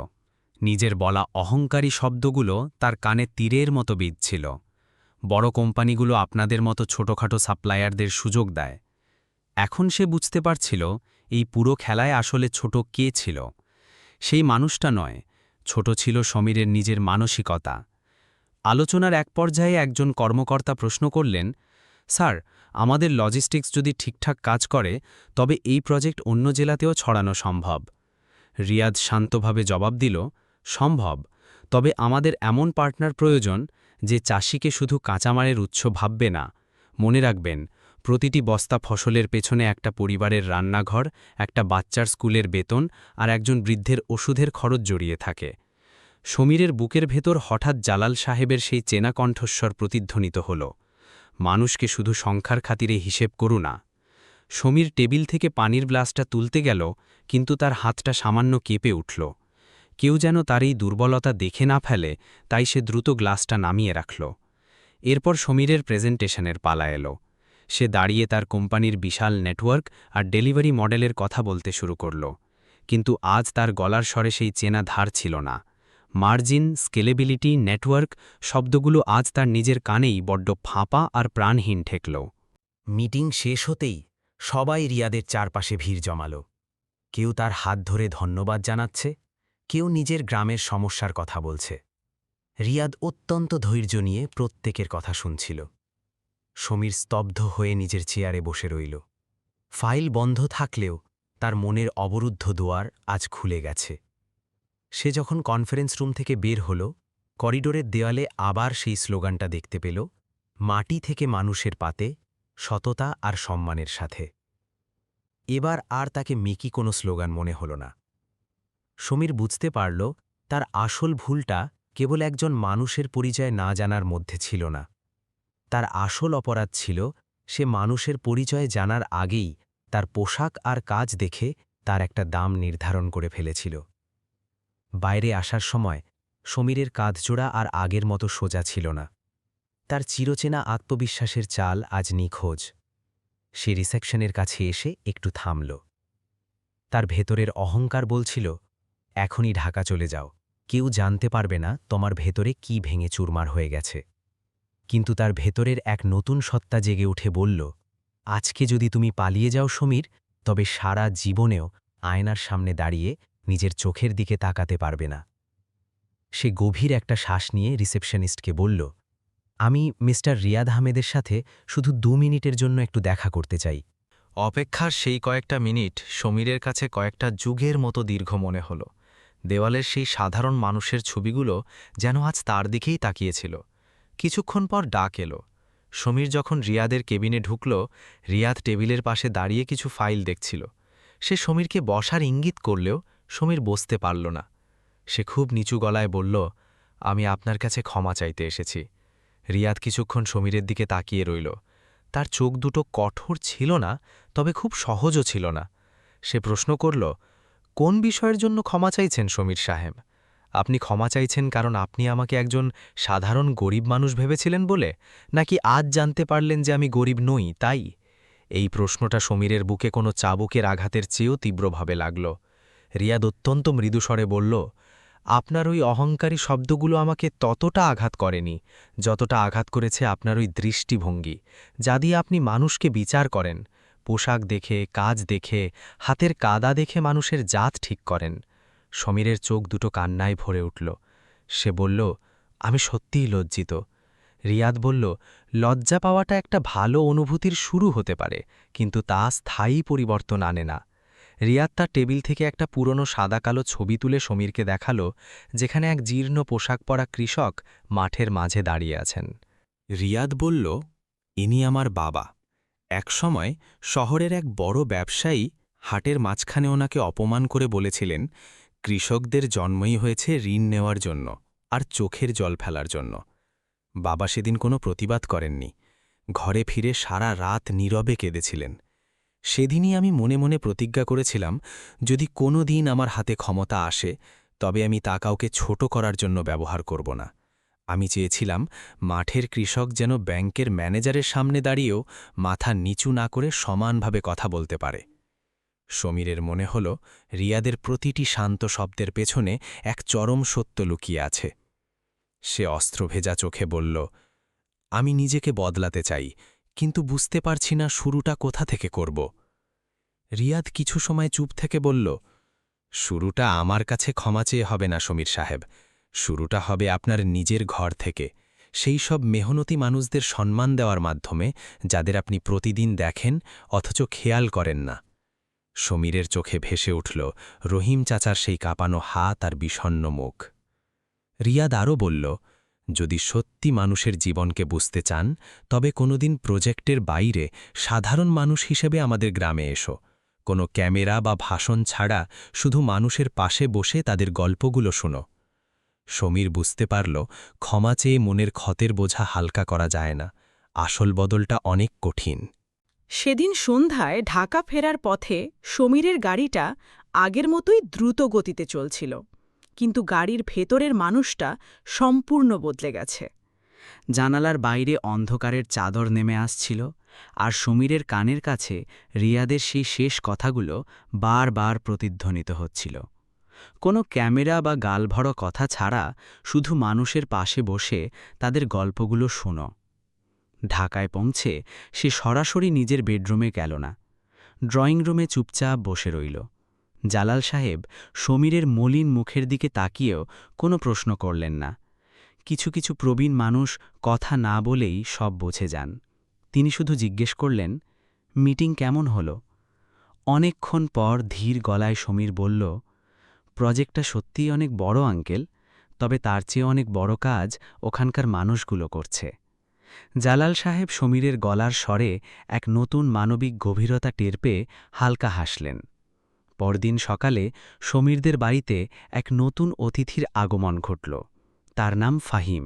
নিজের বলা অহংকারী শব্দগুলো তার কানে তীরের মতো বিঁধছিল। বড় কোম্পানিগুলো আপনাদের মতো ছোটখাটো সাপ্লায়ারদের সুযোগ দেয়। এখন সে বুঝতে পারছিল এই পুরো খেলায় আসলে ছোট কে ছিল। সেই মানুষটা নয়, ছোট ছিল সমীরের নিজের মানসিকতা। আলোচনার এক পর্যায়ে একজন কর্মকর্তা প্রশ্ন করলেন, স্যার, আমাদের লজিস্টিক্স যদি ঠিকঠাক কাজ করে তবে এই প্রজেক্ট অন্য জেলাতেও ছড়ানো সম্ভব। রিয়াদ শান্তভাবে জবাব দিল, সম্ভব, তবে আমাদের এমন পার্টনার প্রয়োজন যে চাষিকে শুধু কাঁচামালের উৎস ভাববে না। মনে রাখবেন, প্রতিটি বস্তা ফসলের পেছনে একটা পরিবারের রান্নাঘর, একটা বাচ্চার স্কুলের বেতন আর একজন বৃদ্ধের ওষুধের খরচ জড়িয়ে থাকে। সমীরের বুকের ভেতর হঠাৎ জালাল সাহেবের সেই চেনা কণ্ঠস্বর প্রতিধ্বনিত হল, মানুষকে শুধু সংখ্যার খাতিরে হিসেব করু না। সমীর টেবিল থেকে পানির গ্লাসটা তুলতে গেল, কিন্তু তার হাতটা সামান্য কেঁপে উঠল। কেউ যেন তার এই দুর্বলতা দেখে না ফেলে, তাই সে দ্রুত গ্লাসটা নামিয়ে রাখল। এরপর সমীরের প্রেজেন্টেশনের পালা এলো। সে দাঁড়িয়ে তার কোম্পানির বিশাল নেটওয়ার্ক আর ডেলিভারি মডেলের কথা বলতে শুরু করল। কিন্তু আজ তার গলার স্বরে সেই চেনা ধার ছিল না। মার্জিন, স্কেলেবিলিটি, নেটওয়ার্ক শব্দগুলো আজ তার নিজের কানেই বড্ড ফাঁপা আর প্রাণহীন ঠেকল। মিটিং শেষ হতেই সবাই রিয়াদের চারপাশে ভিড় জমাল। কেউ তার হাত ধরে ধন্যবাদ জানাচ্ছে, কেউ নিজের গ্রামের সমস্যার কথা বলছে। রিয়াদ অত্যন্ত ধৈর্য নিয়ে প্রত্যেকের কথা শুনছিল। সমীর স্তব্ধ হয়ে নিজের চেয়ারে বসে রইল। ফাইল বন্ধ থাকলেও তার মনের অবরুদ্ধ দুয়ার আজ খুলে গেছে। সে যখন কনফারেন্স রুম থেকে বের হল, করিডোরের দেওয়ালে আবার সেই স্লোগানটা দেখতে পেল, মাটি থেকে মানুষের পাতে, সততা আর সম্মানের সাথে। এবার আর তাকে মেকি কোনো স্লোগান মনে হল না। সমীর বুঝতে পারল, তার আসল ভুলটা কেবল একজন মানুষের পরিচয় না জানার মধ্যে ছিল না। তার আসল অপরাধ ছিল সে মানুষের পরিচয় জানার আগেই তার পোশাক আর কাজ দেখে তার একটা দাম নির্ধারণ করে ফেলেছিল। বাইরে আসার সময় সমীরের কাঁধজোড়া আর আগের মতো সোজা ছিল না। তার চিরচেনা আত্মবিশ্বাসের চাল আজ নিখোঁজ। সে রিসেপশনের কাছে এসে একটু থামল। তার ভেতরের অহংকার বলছিল, এখনই ঢাকা চলে যাও, কেউ জানতে পারবে না তোমার ভেতরে কি ভেঙে চুরমার হয়ে গেছে। কিন্তু তার ভেতরের এক নতুন সত্তা জেগে উঠে বলল, আজকে যদি তুমি পালিয়ে যাও সমীর, তবে সারা জীবনেও আয়নার সামনে দাঁড়িয়ে নিজের চোখের দিকে তাকাতে পারবে না। সে গভীর একটা শ্বাস নিয়ে রিসেপশনিস্টকে বলল, আমি মিস্টার রিয়াদ আহমেদের সাথে শুধু 2 মিনিটের জন্য একটু দেখা করতে চাই। অপেক্ষার সেই কয়েকটা মিনিট সমীরের কাছে কয়েকটা যুগের মতো দীর্ঘ মনে হল। দেওয়ালের সেই সাধারণ মানুষের ছবিগুলো যেন আজ তার দিকেই তাকিয়েছিল। কিছুক্ষণ পর ডাক এলো। সমীর যখন রিয়াদের কেবিনে ঢুকল, রিয়াদ টেবিলের পাশে দাঁড়িয়ে কিছু ফাইল দেখছিল। সে সমীরকে বসার ইঙ্গিত করলেও সমীর বসতে পারল না। সে খুব নিচু গলায় বলল, আমি আপনার কাছে ক্ষমা চাইতে এসেছি। রিয়াদ কিছুক্ষণ সমীরের দিকে তাকিয়ে রইল। তার চোখ দুটো কঠোর ছিল না, তবে খুব সহজও ছিল না। সে প্রশ্ন করল, কোন বিষয়ের জন্য ক্ষমা চাইছেন সমীর সাহেব? আপনি ক্ষমা চাইছেন কারণ আপনি আমাকে একজন সাধারণ গরিব মানুষ ভেবেছিলেন বলে, নাকি আজ জানতে পারলেন যে আমি গরিব নই তাই? এই প্রশ্নটা সমীরের বুকে কোনো চাবুকের আঘাতের চেয়েও তীব্রভাবে লাগল। রিয়াদ অত্যন্ত মৃদুস্বরে বলল, আপনার ওই অহংকারী শব্দগুলো আমাকে ততটা আঘাত করেনি যতটা আঘাত করেছে আপনার ওই দৃষ্টিভঙ্গি, যা দিয়ে আপনি মানুষকে বিচার করেন। পোশাক দেখে, কাজ দেখে, হাতের কাদা দেখে মানুষের জাত ঠিক করেন। সমীরের চোখ দুটো কান্নায় ভরে উঠল। সে বলল, আমি সত্যিই লজ্জিত। রিয়াদ বলল, লজ্জা পাওয়াটা একটা ভালো অনুভূতির শুরু হতে পারে, কিন্তু তা স্থায়ী পরিবর্তন আনে না। রিয়াদ তার টেবিল থেকে একটা পুরনো সাদা-কালো ছবি তুলে সমীরকে দেখালো, যেখানে এক জীর্ণ পোশাক পরা কৃষক মাঠের মাঝে দাঁড়িয়ে আছেন। রিয়াদ বলল, ইনি আমার বাবা। একসময় শহরের এক বড় ব্যবসায়ী হাটের মাঝখানে ওনাকে অপমান করে বলেছিলেন, কৃষকদের জন্মই হয়েছে ঋণ নেওয়ার জন্য আর চোখের জল ফেলার জন্য। বাবা সেদিন কোনো প্রতিবাদ করেননি। ঘরে ফিরে সারা রাত নীরবে কেঁদেছিলেন। সেদিনই আমি মনে মনে প্রতিজ্ঞা করেছিলাম, যদি কোনো দিন আমার হাতে ক্ষমতা আসে, তবে আমি তা কাউকে ছোট করার জন্য ব্যবহার করব না। আমি চেয়েছিলাম মাঠের কৃষক যেন ব্যাংকের ম্যানেজারের সামনে দাঁড়িয়েও মাথা নিচু না করে সমানভাবে কথা বলতে পারে। সমীরের মনে হল, রিয়াদের প্রতিটি শান্ত শব্দের পেছনে এক চরম সত্য লুকিয়ে আছে। সে অস্ত্রভেজা চোখে বলল, আমি নিজেকে বদলাতে চাই, কিন্তু বুঝতে পারছি না শুরুটা কোথা থেকে করব। রিয়াদ কিছু সময় চুপ থেকে বলল, শুরুটা আমার কাছে ক্ষমা চেয়ে হবে না সমীর সাহেব, শুরুটা হবে আপনার নিজের ঘর থেকে, সেই সব মেহনতি মানুষদের সম্মান দেওয়ার মাধ্যমে যাদের আপনি প্রতিদিন দেখেন অথচ খেয়াল করেন না। সমীরের চোখে ভেসে উঠল রহিম চাচার সেই কাঁপানো হাত আর বিষণ্ণ মুখ। রিয়াদ আরও বলল, যদি সত্যি মানুষের জীবনকে বুঝতে চান, তবে কোনোদিন প্রজেক্টের বাইরে সাধারণ মানুষ হিসেবে আমাদের গ্রামে এসো। কোনো ক্যামেরা বা ভাষণ ছাড়া শুধু মানুষের পাশে বসে তাদের গল্পগুলো শোনো। সমীর বুঝতে পারল, ক্ষমা চেয়ে মনের ক্ষতের বোঝা হালকা করা যায় না, আসল বদলটা অনেক কঠিন। সেদিন সন্ধ্যায় ঢাকা ফেরার পথে সমীরের গাড়িটা আগের মতোই দ্রুত গতিতে চলছিল, কিন্তু গাড়ির ভেতরের মানুষটা সম্পূর্ণ বদলে গেছে। জানালার বাইরে অন্ধকারের চাদর নেমে আসছিল, আর সমীরের কানের কাছে রিয়াদের সেই শেষ কথাগুলো বারবার প্রতিধ্বনিত হচ্ছিল। কোনো ক্যামেরা বা গালভরা কথা ছাড়া শুধু মানুষের পাশে বসে তাদের গল্পগুলো শোনো। ঢাকায় পৌঁছে সে সরাসরি নিজের বেডরুমে গেল না, ড্রয়িং রুমে চুপচাপ বসে রইল। জালাল সাহেব সমীরের মলিন মুখের দিকে তাকিয়েও কোনো প্রশ্ন করলেন না। কিছু কিছু প্রবীণ মানুষ কথা না বলেই সব বুঝে যান। তিনি শুধু জিজ্ঞেস করলেন, মিটিং কেমন হলো? অনেকক্ষণ পর ধীর গলায় সমীর বলল, প্রজেক্টটা সত্যিই অনেক বড় আঙ্কেল, তবে তার চেয়ে অনেক বড় কাজ ওখানকার মানুষগুলো করছে। জালাল সাহেব সমীরের গলার স্বরে এক নতুন মানবিক গভীরতা টের পেয়ে হালকা হাসলেন। পরদিন সকালে সমীরদের বাড়িতে এক নতুন অতিথির আগমন ঘটল। তার নাম ফাহিম,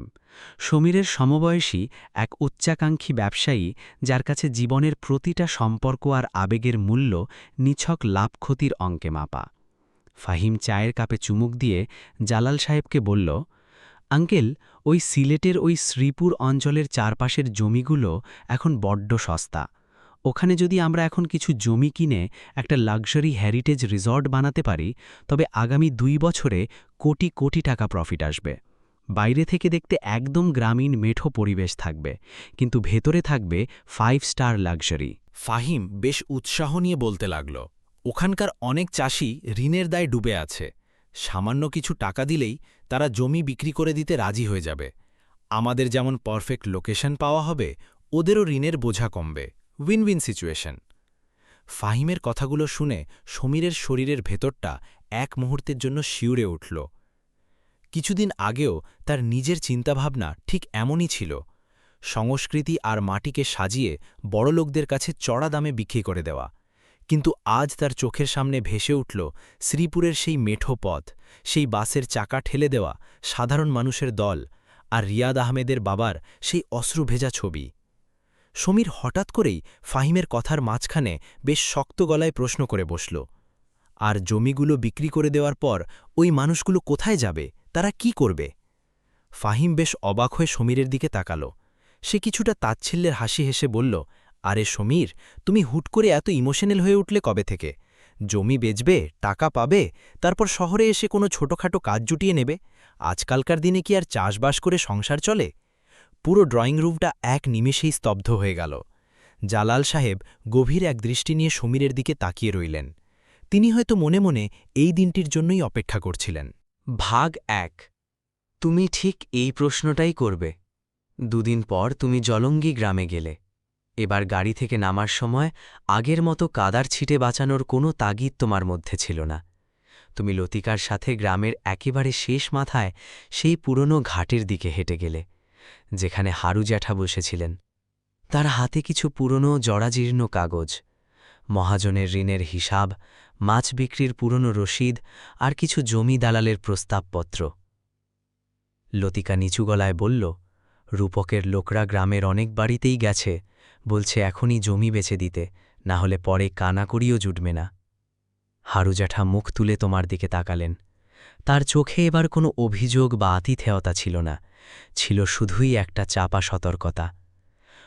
সমীরের সমবয়সী এক উচ্চাকাঙ্ক্ষী ব্যবসায়ী, যার কাছে জীবনের প্রতিটা সম্পর্ক আর আবেগের মূল্য নিছক লাভ ক্ষতির অঙ্কে মাপা। ফাহিম চায়ের কাপে চুমুক দিয়ে জালাল সাহেবকে বলল, আঙ্কেল, ওই সিলেটের ওই শ্রীপুর অঞ্চলের চারপাশের জমিগুলো এখন বড্ড সস্তা। ওখানে যদি আমরা এখন কিছু জমি কিনে একটা লাক্সারি হেরিটেজ রিসর্ট বানাতে পারি, তবে আগামী 2 বছরে কোটি কোটি টাকা প্রফিট আসবে। বাইরে থেকে দেখতে একদম গ্রামীণ মেঠো পরিবেশ থাকবে, কিন্তু ভেতরে থাকবে 5 স্টার লাক্সারি। ফাহিম বেশ উৎসাহ নিয়ে বলতে লাগল, ওখানকার অনেক চাষি ঋণের দায়ে ডুবে আছে। সামান্য কিছু টাকা দিলেই তারা জমি বিক্রি করে দিতে রাজি হয়ে যাবে। আমাদের যেমন পারফেক্ট লোকেশন পাওয়া হবে, ওদেরও ঋণের বোঝা কমবে। Win win situation. ফাহিমের কথাগুলো শুনে সমীরের শরীরের ভেতরটা এক মুহূর্তের জন্য শিউরে উঠল। কিছুদিন আগেও তার নিজের চিন্তাভাবনা ঠিক এমনই ছিল, সংস্কৃতি আর মাটিকে সাজিয়ে বড়লোকদের কাছে চড়া দামে বিক্রি করে দেওয়া। কিন্তু আজ তার চোখের সামনে ভেসে উঠল শ্রীপুরের সেই মেঠো পথ, সেই বাসের চাকা ঠেলে দেওয়া সাধারণ মানুষের দল, আর রিয়াদ আহমেদের বাবার সেই অশ্রুভেজা ছবি। সমীর হঠাৎ করেই ফাহিমের কথার মাঝখানে বেশ শক্ত গলায় প্রশ্ন করে বসল, আর জমিগুলো বিক্রি করে দেওয়ার পর ওই মানুষগুলো কোথায় যাবে, তারা কি করবে? ফাহিম বেশ অবাক হয়ে সমীরের দিকে তাকাল। সে কিছুটা তাচ্ছিল্যের হাসি হেসে বলল, আরে সমীর, তুমি হুট করে এত ইমোশনাল হয়ে উঠলে কবে থেকে? জমি বেচবে, টাকা পাবে, তারপর শহরে এসে কোনো ছোটখাটো কাজ জুটিয়ে নেবে। আজকালকার দিনে কি আর চাষবাস করে সংসার চলে? পুরো ড্রয়িং রুমটা এক নিমেষেই স্তব্ধ হয়ে গেল। জালাল সাহেব গভীর এক দৃষ্টি নিয়ে সমীরের দিকে তাকিয়ে রইলেন। তিনি হয়তো মনে মনে এই দিনটির জন্যই অপেক্ষা করছিলেন। ভাগ ১। তুমি ঠিক এই প্রশ্নটাই করবে। ২ দিন পর তুমি জলঙ্গি গ্রামে গেলে। এবার গাড়ি থেকে নামার সময় আগের মতো কাদার ছিটে বাঁচানোর কোনো তাগিদ তোমার মধ্যে ছিল না। তুমি লতিকার সাথে গ্রামের একেবারে শেষ মাথায় সেই পুরনো ঘাটের দিকে হেঁটে গেলে, যেখানে হারু জ্যাঠা বসেছিলেন। তার হাতে কিছু পুরনো জরাজীর্ণ কাগজ, মহাজনের ঋণের হিসাব, মাছ বিক্রির পুরনো রসিদ আর কিছু জমি দালালের প্রস্তাবপত্র। লতিকা নিচু গলায় বলল, রূপকের লোকরা গ্রামের অনেক বাড়িতেই গেছে, বলছে এখনই জমি বেচে দিতে, না হলে পরে কানাকড়িও জুটবে না। হারু জ্যাঠা মুখ তুলে তোমার দিকে তাকালেন। তার চোখে এবার কোনো অভিযোগ বা আতিথেয়তা ছিল না, ছিল শুধুই একটা চাপা সতর্কতা।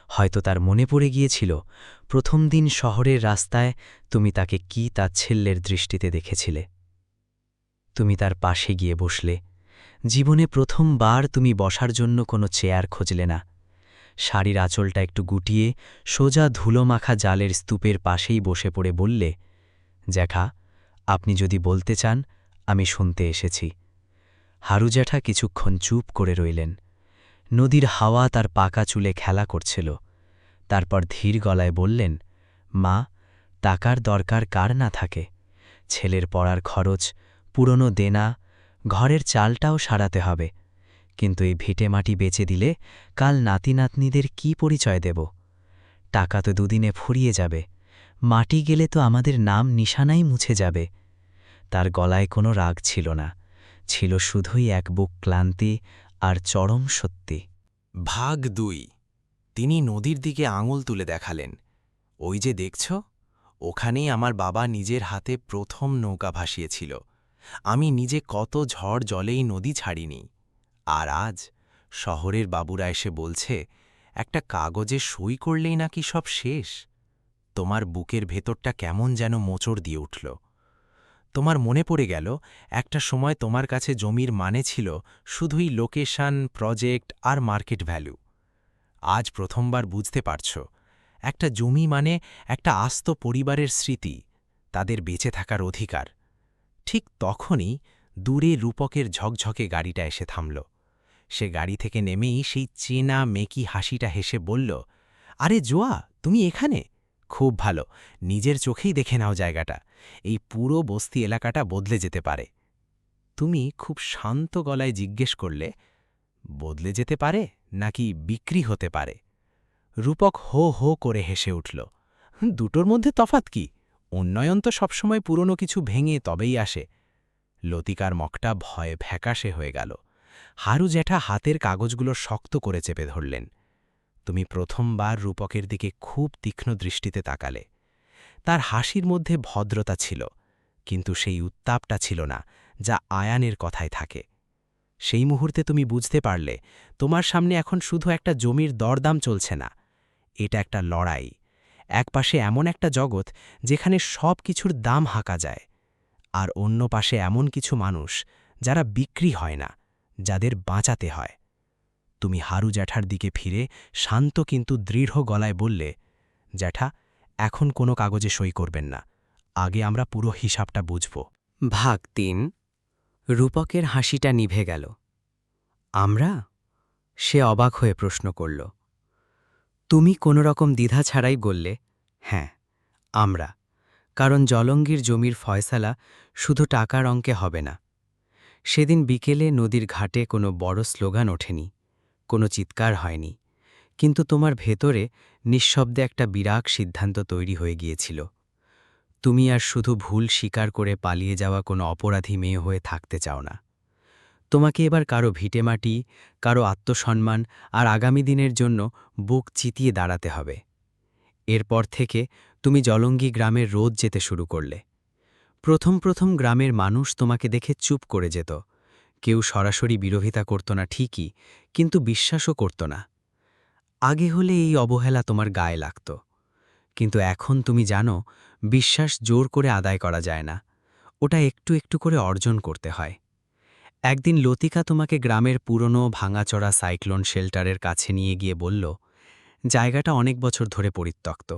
হয়তো তার মনে পড়ে গিয়েছিল প্রথম দিন শহরের রাস্তায় তুমি তাকে কি তাচ্ছিল্যের দৃষ্টিতে দেখেছিলে। তুমি তার পাশে গিয়ে বসলে। জীবনে প্রথমবার তুমি বসার জন্য কোনো চেয়ার খুঁজলে না। শাড়ির আঁচলটা একটু গুটিয়ে সোজা ধুলোমাখা জালের স্তূপের পাশেই বসে পড়ে বললে, জ্যাঠা, আপনি যদি বলতে চান, আমি শুনতে এসেছি। হারু জ্যাঠা কিছুক্ষণ চুপ করে রইলেন। নদীর হাওয়া তার পাকা চুলে খেলা করছিল। তারপর ধীর গলায় বললেন, মা, টাকার দরকার কার না থাকে? ছেলের পড়ার খরচ, পুরনো দেনা, ঘরের চালটাও সারাতে হবে। কিন্তু এই ভিটে মাটি বেচে দিলে কাল নাতি নাতনিদের কি পরিচয় দেব? টাকা তো দুদিনে ফুরিয়ে যাবে, মাটি গেলে তো আমাদের নাম নিশানাই মুছে যাবে। তার গলায় কোনো রাগ ছিল না, ছিল শুধুই এক বুক ক্লান্তি আর চরম সত্যি। ভাগ ২। তিনি নদীর দিকে আঙুল তুলে দেখালেন। ওই যে দেখছ, ওখানেই আমার বাবা নিজের হাতে প্রথম নৌকা ভাসিয়েছিল। আমি নিজে কত ঝড় জলেই নদী ছাড়িনি। আর আজ শহরের বাবুরা এসে বলছে একটা কাগজে সই করলেই নাকি সব শেষ। তোমার বুকের ভেতরটা কেমন যেন মোচড় দিয়ে উঠল। তোমার মনে পড়ে গেল একটা সময় তোমার কাছে জমির মানে ছিল শুধুই লোকেশন, প্রজেক্ট আর মার্কেট ভ্যালু। আজ প্রথমবার বুঝতে পারছ, একটা জমি মানে একটা আস্ত পরিবারের স্মৃতি, তাদের বেঁচে থাকার অধিকার। ঠিক তখনই দূরে রূপকের ঝকঝকে গাড়িটা এসে থামল। সে গাড়ি থেকে নেমেই সেই চেনা মেকি হাসিটা হেসে বলল, আরে জোয়া, তুমি এখানে? খুব ভালো, নিজের চোখেই দেখে নাও জায়গাটা। এই পুরো বস্তি এলাকাটা বদলে যেতে পারে। তুমি খুব শান্ত গলায় জিজ্ঞেস করলে, বদলে যেতে পারে নাকি বিক্রি হতে পারে? রূপক হো হো করে হেসে উঠল। দুটোর মধ্যে তফাৎ কি? উন্নয়ন তো সবসময় পুরনো কিছু ভেঙে তবেই আসে। লতিকার মখটা ভয়ে ফ্যাকাশে হয়ে গেল। হারু জ্যাঠা হাতের কাগজগুলো শক্ত করে চেপে ধরলেন। তুমি প্রথমবার রূপকের দিকে খুব তীক্ষ্ণ দৃষ্টিতে তাকালে। তার হাসির মধ্যে ভদ্রতা ছিল, কিন্তু সেই উত্তাপটা ছিল না যা আয়ানের কথায় থাকে। সেই মুহূর্তে তুমি বুঝতে পারলে তোমার সামনে এখন শুধু একটা জমির দরদাম চলছে না, এটা একটা লড়াই। একপাশে এমন একটা জগৎ যেখানে সব কিছুর দাম হাঁকা যায়, আর অন্য পাশে এমন কিছু মানুষ যারা বিক্রি হয় না, যাদের বাঁচাতে হয়। তুমি হারু জ্যাঠার দিকে ফিরে শান্ত কিন্তু দৃঢ় গলায় বললে, জ্যাঠা, এখন কোনো কাগজে সই করবেন না, আগে আমরা পুরো হিসাবটা বুঝব। ভাগ ৩। রূপকের হাসিটা নিভে গেল। আমরা? সে অবাক হয়ে প্রশ্ন করল। তুমি কোনো রকম দ্বিধা ছাড়াই বললে, হ্যাঁ, আমরা। কারণ জলঙ্গির জমির ফয়সালা শুধু টাকার অঙ্কে হবে না। সেদিন বিকেলে নদীর ঘাটে কোনো বড় স্লোগান ওঠেনি, কোনো চিৎকার হয়নি, কিন্তু তোমার ভেতরে নিঃশব্দে একটা বিরাট সিদ্ধান্ত তৈরি হয়ে গিয়েছিল। তুমি আর শুধু ভুল স্বীকার করে পালিয়ে যাওয়া কোনো অপরাধী মেয়ে হয়ে থাকতে চাও না। তোমাকে এবার কারো ভিটেমাটি, কারো আত্মসম্মান আর আগামী দিনের জন্য বুক চিতিয়ে দাঁড়াতে হবে। এরপর থেকে তুমি জলঙ্গি গ্রামের রোদ যেতে শুরু করলে। প্রথম প্রথম গ্রামের মানুষ তোমাকে দেখে চুপ করে যেত। কেউ সরাসরি বিরোধিতা করত না ঠিকই, কিন্তু বিশ্বাসও করত না। আগে হলে এই অবহেলা তোমার গায়ে লাগত, কিন্তু এখন তুমি জানো, বিশ্বাস জোর করে আদায় করা যায় না, ওটা একটু একটু করে অর্জন করতে হয়। একদিন লতিকা তোমাকে গ্রামের পুরনো ভাঙাচড়া সাইক্লোন শেল্টারের কাছে নিয়ে গিয়ে বলল, জায়গাটা অনেক বছর ধরে পরিত্যক্ত,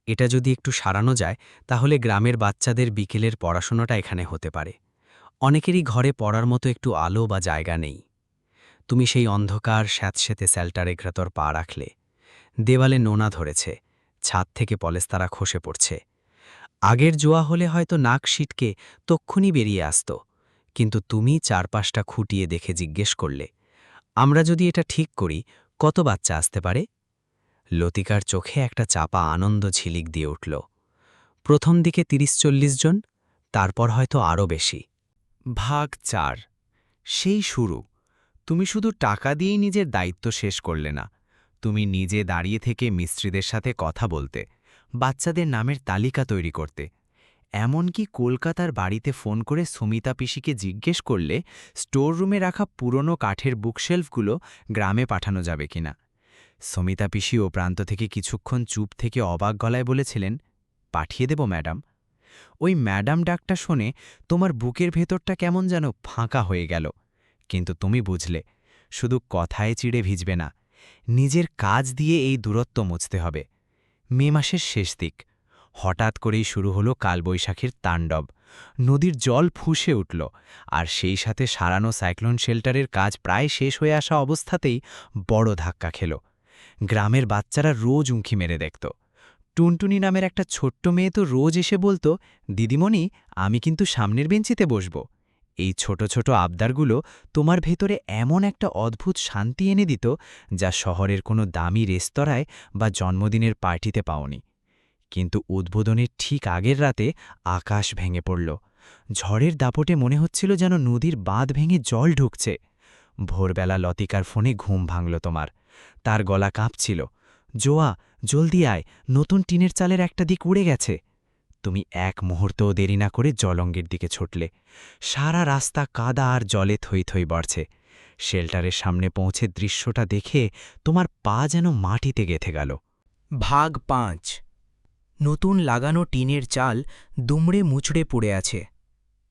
এটা যদি একটু সারানো যায় তাহলে গ্রামের বাচ্চাদের বিকেলের পড়াশোনাটা এখানে হতে পারে। অনেকেরই ঘরে পড়ার মতো একটু আলো বা জায়গা নেই। তুমি সেই অন্ধকার স্যাঁতস্যাঁতে শেল্টারে ঘ্রেতর পা রাখলে। দেওয়ালে নোনা ধরেছে, ছাদ থেকে পলেস্তারা খসে পড়ছে। আগের জোয়া হলে হয়তো নাক সিটকে তক্ষুনি বেরিয়ে আসত, কিন্তু তুমি চারপাশটা খুঁটিয়ে দেখে জিজ্ঞেস করলে, আমরা যদি এটা ঠিক করি কত বাচ্চা আসতে পারে? লতিকার চোখে একটা চাপা আনন্দ ঝিলিক দিয়ে উঠল। প্রথম দিকে ৩০-৪০ জন, তারপর হয়তো আরও বেশি। ভাগ ৪। সেই শুরু। তুমি শুধু টাকা দিয়েই নিজের দায়িত্ব শেষ করলে না, তুমি নিজে দাঁড়িয়ে থেকে মিস্ত্রিদের সাথে কথা বলতে, বাচ্চাদের নামের তালিকা তৈরি করতে। এমনকি কলকাতার বাড়িতে ফোন করে সুমিতা পিসিকে জিজ্ঞেস করলে স্টোর রুমে রাখা পুরনো কাঠের বুকশেলফগুলো গ্রামে পাঠানো যাবে কিনা। সুমিতা পিসি ও প্রান্ত থেকে কিছুক্ষণ চুপ থেকে অবাক গলায় বলেছিলেন, পাঠিয়ে দেব ম্যাডাম। ওই ম্যাডাম ডাকটা শুনে তোমার বুকের ভেতরটা কেমন যেন ফাঁকা হয়ে গেল। কিন্তু তুমি বুঝলে, শুধু কথায় চিড়ে ভিজবে না, নিজের কাজ দিয়ে এই দূরত্ব মুছতে হবে। মে মাসের শেষ দিক। হঠাৎ করেই শুরু হলো কালবৈশাখীর তাণ্ডব। নদীর জল ফুঁসে উঠল, আর সেই সাথে সারানো সাইক্লোন শেল্টারের কাজ প্রায় শেষ হয়ে আসা অবস্থাতেই বড় ধাক্কা খেল। গ্রামের বাচ্চারা রোজ উঁকি মেরে দেখত। টুনটুনি নামের একটা ছোট্ট মেয়ে তো রোজ এসে বলতো, দিদিমণি, আমি কিন্তু সামনের বেঞ্চিতে বসব। এই ছোট ছোট আবদারগুলো তোমার ভেতরে এমন একটা অদ্ভুত শান্তি এনে দিত, যা শহরের কোনো দামি রেস্তোরাঁয় বা জন্মদিনের পার্টিতে পাওনি। কিন্তু উদ্বোধনের ঠিক আগের রাতে আকাশ ভেঙে পড়ল। ঝড়ের দাপটে মনে হচ্ছিল যেন নদীর বাঁধ ভেঙে জল ঢুকছে। ভোরবেলা লতিকার ফোনে ঘুম ভাঙল তোমার। তার গলা কাঁপছিল, জোয়া, জলদি আয়, নতুন টিনের চালের একটা দিক উড়ে গেছে। তুমি এক মুহূর্তও দেরি না করে জলঙ্গের দিকে ছুটলে। সারা রাস্তা কাদা আর জলে থই থই বাড়ছে। শেল্টারের সামনে পৌঁছে দৃশ্যটা দেখে তোমার পা যেন মাটিতে গেঁথে গেল। ভাগ ৫। নতুন লাগানো টিনের চাল দুমড়ে মুচড়ে পড়ে আছে।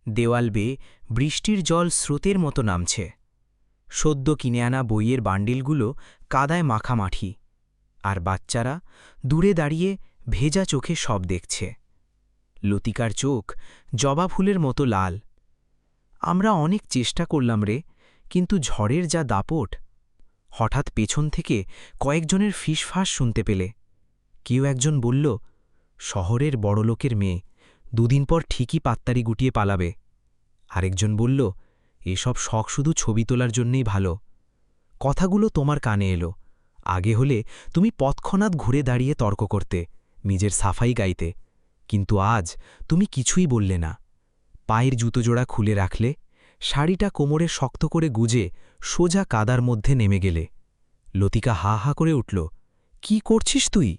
দেওয়াল বেয়ে বৃষ্টির জল স্রোতের মতো নামছে। সদ্য কিনে আনা বইয়ের বান্ডিলগুলো কাদায় মাখামাখি, আর বাচ্চারা দূরে দাঁড়িয়ে ভেজা চোখে সব দেখছে। লতিকার চোখ জবা ফুলের মতো লাল। আমরা অনেক চেষ্টা করলাম রে, কিন্তু ঝড়ের যা দাপট। হঠাৎ পেছন থেকে কয়েকজনের ফিসফাস শুনতে পেলে। কেউ একজন বলল, শহরের বড়লোকের মেয়ে, দুদিন পর ঠিকই পাত্তারি গুটিয়ে পালাবে। আরেকজন বলল, এসব শখ শুধু ছবি তোলার জন্যেই ভালো। কথাগুলো তোমার কানে এলো। আগে হলে তুমি তৎক্ষণাৎ ঘুরে দাঁড়িয়ে তর্ক করতে, নিজের সাফাই গাইতে। কিন্তু আজ তুমি কিছুই বললে না। পায়ের জুতোজোড়া খুলে রাখলে, শাড়িটা কোমরে শক্ত করে গুজে সোজা কাদার মধ্যে নেমে গেলে। লতিকা হা হা করে উঠল, কি করছিস তুই?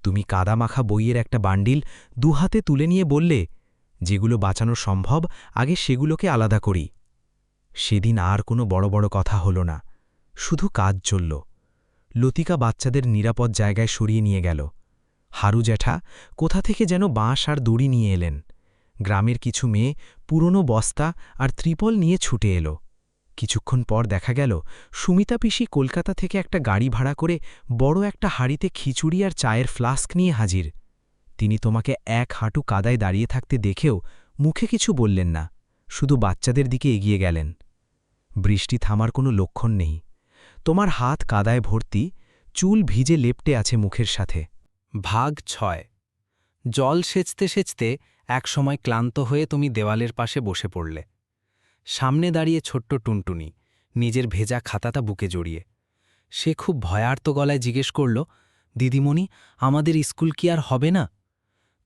তুমি কাদামাখা বইয়ের একটা বান্ডিল দুহাতে তুলে নিয়ে বললে, যেগুলো বাঁচানো সম্ভব আগে সেগুলোকে আলাদা করি। সেদিন আর কোনো বড় বড় কথা হল না, শুধু কাজ চলল। লতিকা বাচ্চাদের নিরাপদ জায়গায় সরিয়ে নিয়ে গেল। হারু জ্যাঠা কোথা থেকে যেন বাঁশ আর দড়ি নিয়ে এলেন। গ্রামের কিছু মেয়ে পুরনো বস্তা আর ত্রিপল নিয়ে ছুটে এলো। কিছুক্ষণ পর দেখা গেল সুমিতা পিসি কলকাতা থেকে একটা গাড়ি ভাড়া করে বড় একটা হাঁড়িতে খিচুড়ি আর চায়ের ফ্লাস্ক নিয়ে হাজির। তিনি তোমাকে এক হাঁটু কাদায় দাঁড়িয়ে থাকতে দেখেও মুখে কিছু বললেন না, শুধু বাচ্চাদের দিকে এগিয়ে গেলেন। বৃষ্টি থামার কোনো লক্ষণ নেই। তোমার হাত কাদায় ভর্তি, চুল ভিজে লেপটে আছে মুখের সাথে। ভাগ ৬। জল সেচতে সেচতে একসময় ক্লান্ত হয়ে তুমি দেওয়ালের পাশে বসে পড়লে। সামনে দাঁড়িয়ে ছোট্ট টুনটুনি, নিজের ভেজা খাতাটা বুকে জড়িয়ে। সে খুব ভয়ার্ত গলায় জিজ্ঞেস করল, দিদিমণি, আমাদের স্কুল কি আর হবে না?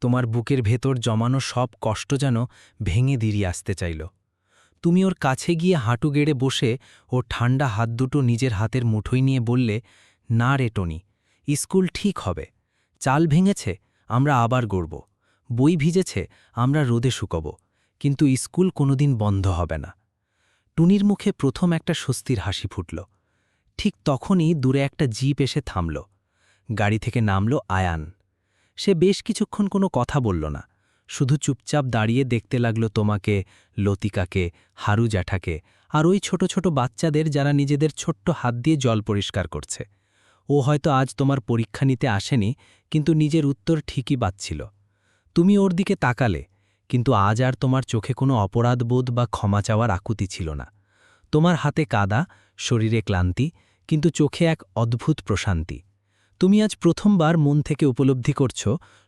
তোমার বুকের ভেতর জমানো সব কষ্ট যেন ভেঙে দিরিয়ে আসতে চাইল। তুমি ওর কাছে গিয়ে হাঁটু গেড়ে বসে ও ঠান্ডা হাত দুটো নিজের হাতের মুঠোয় নিয়ে বললে, না রে টনি, স্কুল ঠিক হবে। চাল ভেঙেছে, আমরা আবার গড়ব। বই ভিজেছে, আমরা রোদে শুকব, কিন্তু স্কুল কোনোদিন বন্ধ হবে না। টুনির মুখে প্রথম একটা স্বস্তির হাসি ফুটল। ঠিক তখনই দূরে একটা জিপ এসে থামল। গাড়ি থেকে নামল আয়ান। সে বেশ কিছুক্ষণ কোনো কথা বলল না, শুধু চুপচাপ দাঁড়িয়ে দেখতে লাগল তোমাকে, লতিকাকে, হারু জ্যাঠাকে আর ওই ছোট ছোট বাচ্চাদের যারা নিজেদের ছোট্ট হাত দিয়ে জল পরিষ্কার করছে। ও হয়তো আজ তোমার পরীক্ষা নিতে আসেনি, কিন্তু নিজের উত্তর ঠিকই পাচ্ছিল। তুমি ওর দিকে তাকালে, কিন্তু আজ আর তোমার চোখে কোনো অপরাধবোধ বা ক্ষমা চাওয়ার আকুতি ছিল না। তোমার হাতে কাদা, শরীরে ক্লান্তি, কিন্তু চোখে এক অদ্ভুত প্রশান্তি। তুমি আজ প্রথমবার মন থেকে উপলব্ধি করছ,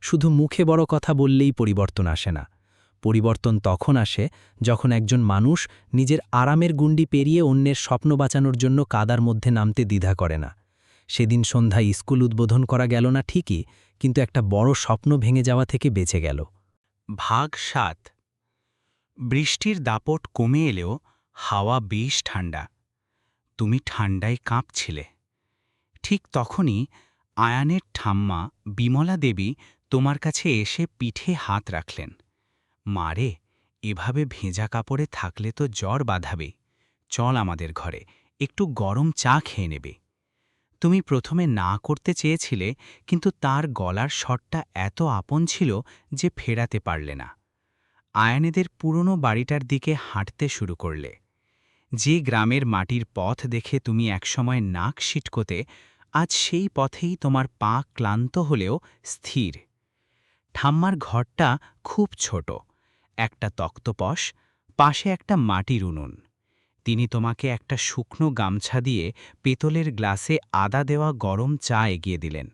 শুধু মুখে বড় কথা বললেই পরিবর্তন আসে না। পরিবর্তন তখন আসে যখন একজন মানুষ নিজের আরামের গুন্ডি পেরিয়ে অন্যের স্বপ্ন বাঁচানোর জন্য কাদার মধ্যে নামতে দ্বিধা করে না। সেদিন সন্ধ্যায় স্কুল উদ্বোধন করা গেল না ঠিকই, কিন্তু একটা বড় স্বপ্ন ভেঙে যাওয়া থেকে বেঁচে গেল। ভাগ ৭। বৃষ্টির দাপট কমে এলেও হাওয়া বেশ ঠান্ডা। তুমি ঠান্ডায় কাঁপছিলে। ঠিক তখনই আয়ানের ঠাম্মা বিমলা দেবী তোমার কাছে এসে পিঠে হাত রাখলেন। মারে, এভাবে ভেজা কাপড়ে থাকলে তো জ্বর বাঁধাবে। চল আমাদের ঘরে, একটু গরম চা খেয়ে নেবে। তুমি প্রথমে না করতে চেয়েছিলে, কিন্তু তার গলার স্বরটা এত আপন ছিল যে ফেরাতে পারলে না। আয়ানেদের পুরনো বাড়িটার দিকে হাঁটতে শুরু করলে। যে গ্রামের মাটির পথ দেখে তুমি একসময় নাক সিটকোতে, আজ সেই পথেই তোমার পা ক্লান্ত হলেও স্থির। ঠাম্মার ঘরটা খুব ছোট, একটা তক্তপশ, পাশে একটা মাটির উনুন। তিনি তোমাকে একটা শুকনো গামছা দিয়ে পেতলের গ্লাসে আদা দেওয়া গরম চা এগিয়ে দিলেন।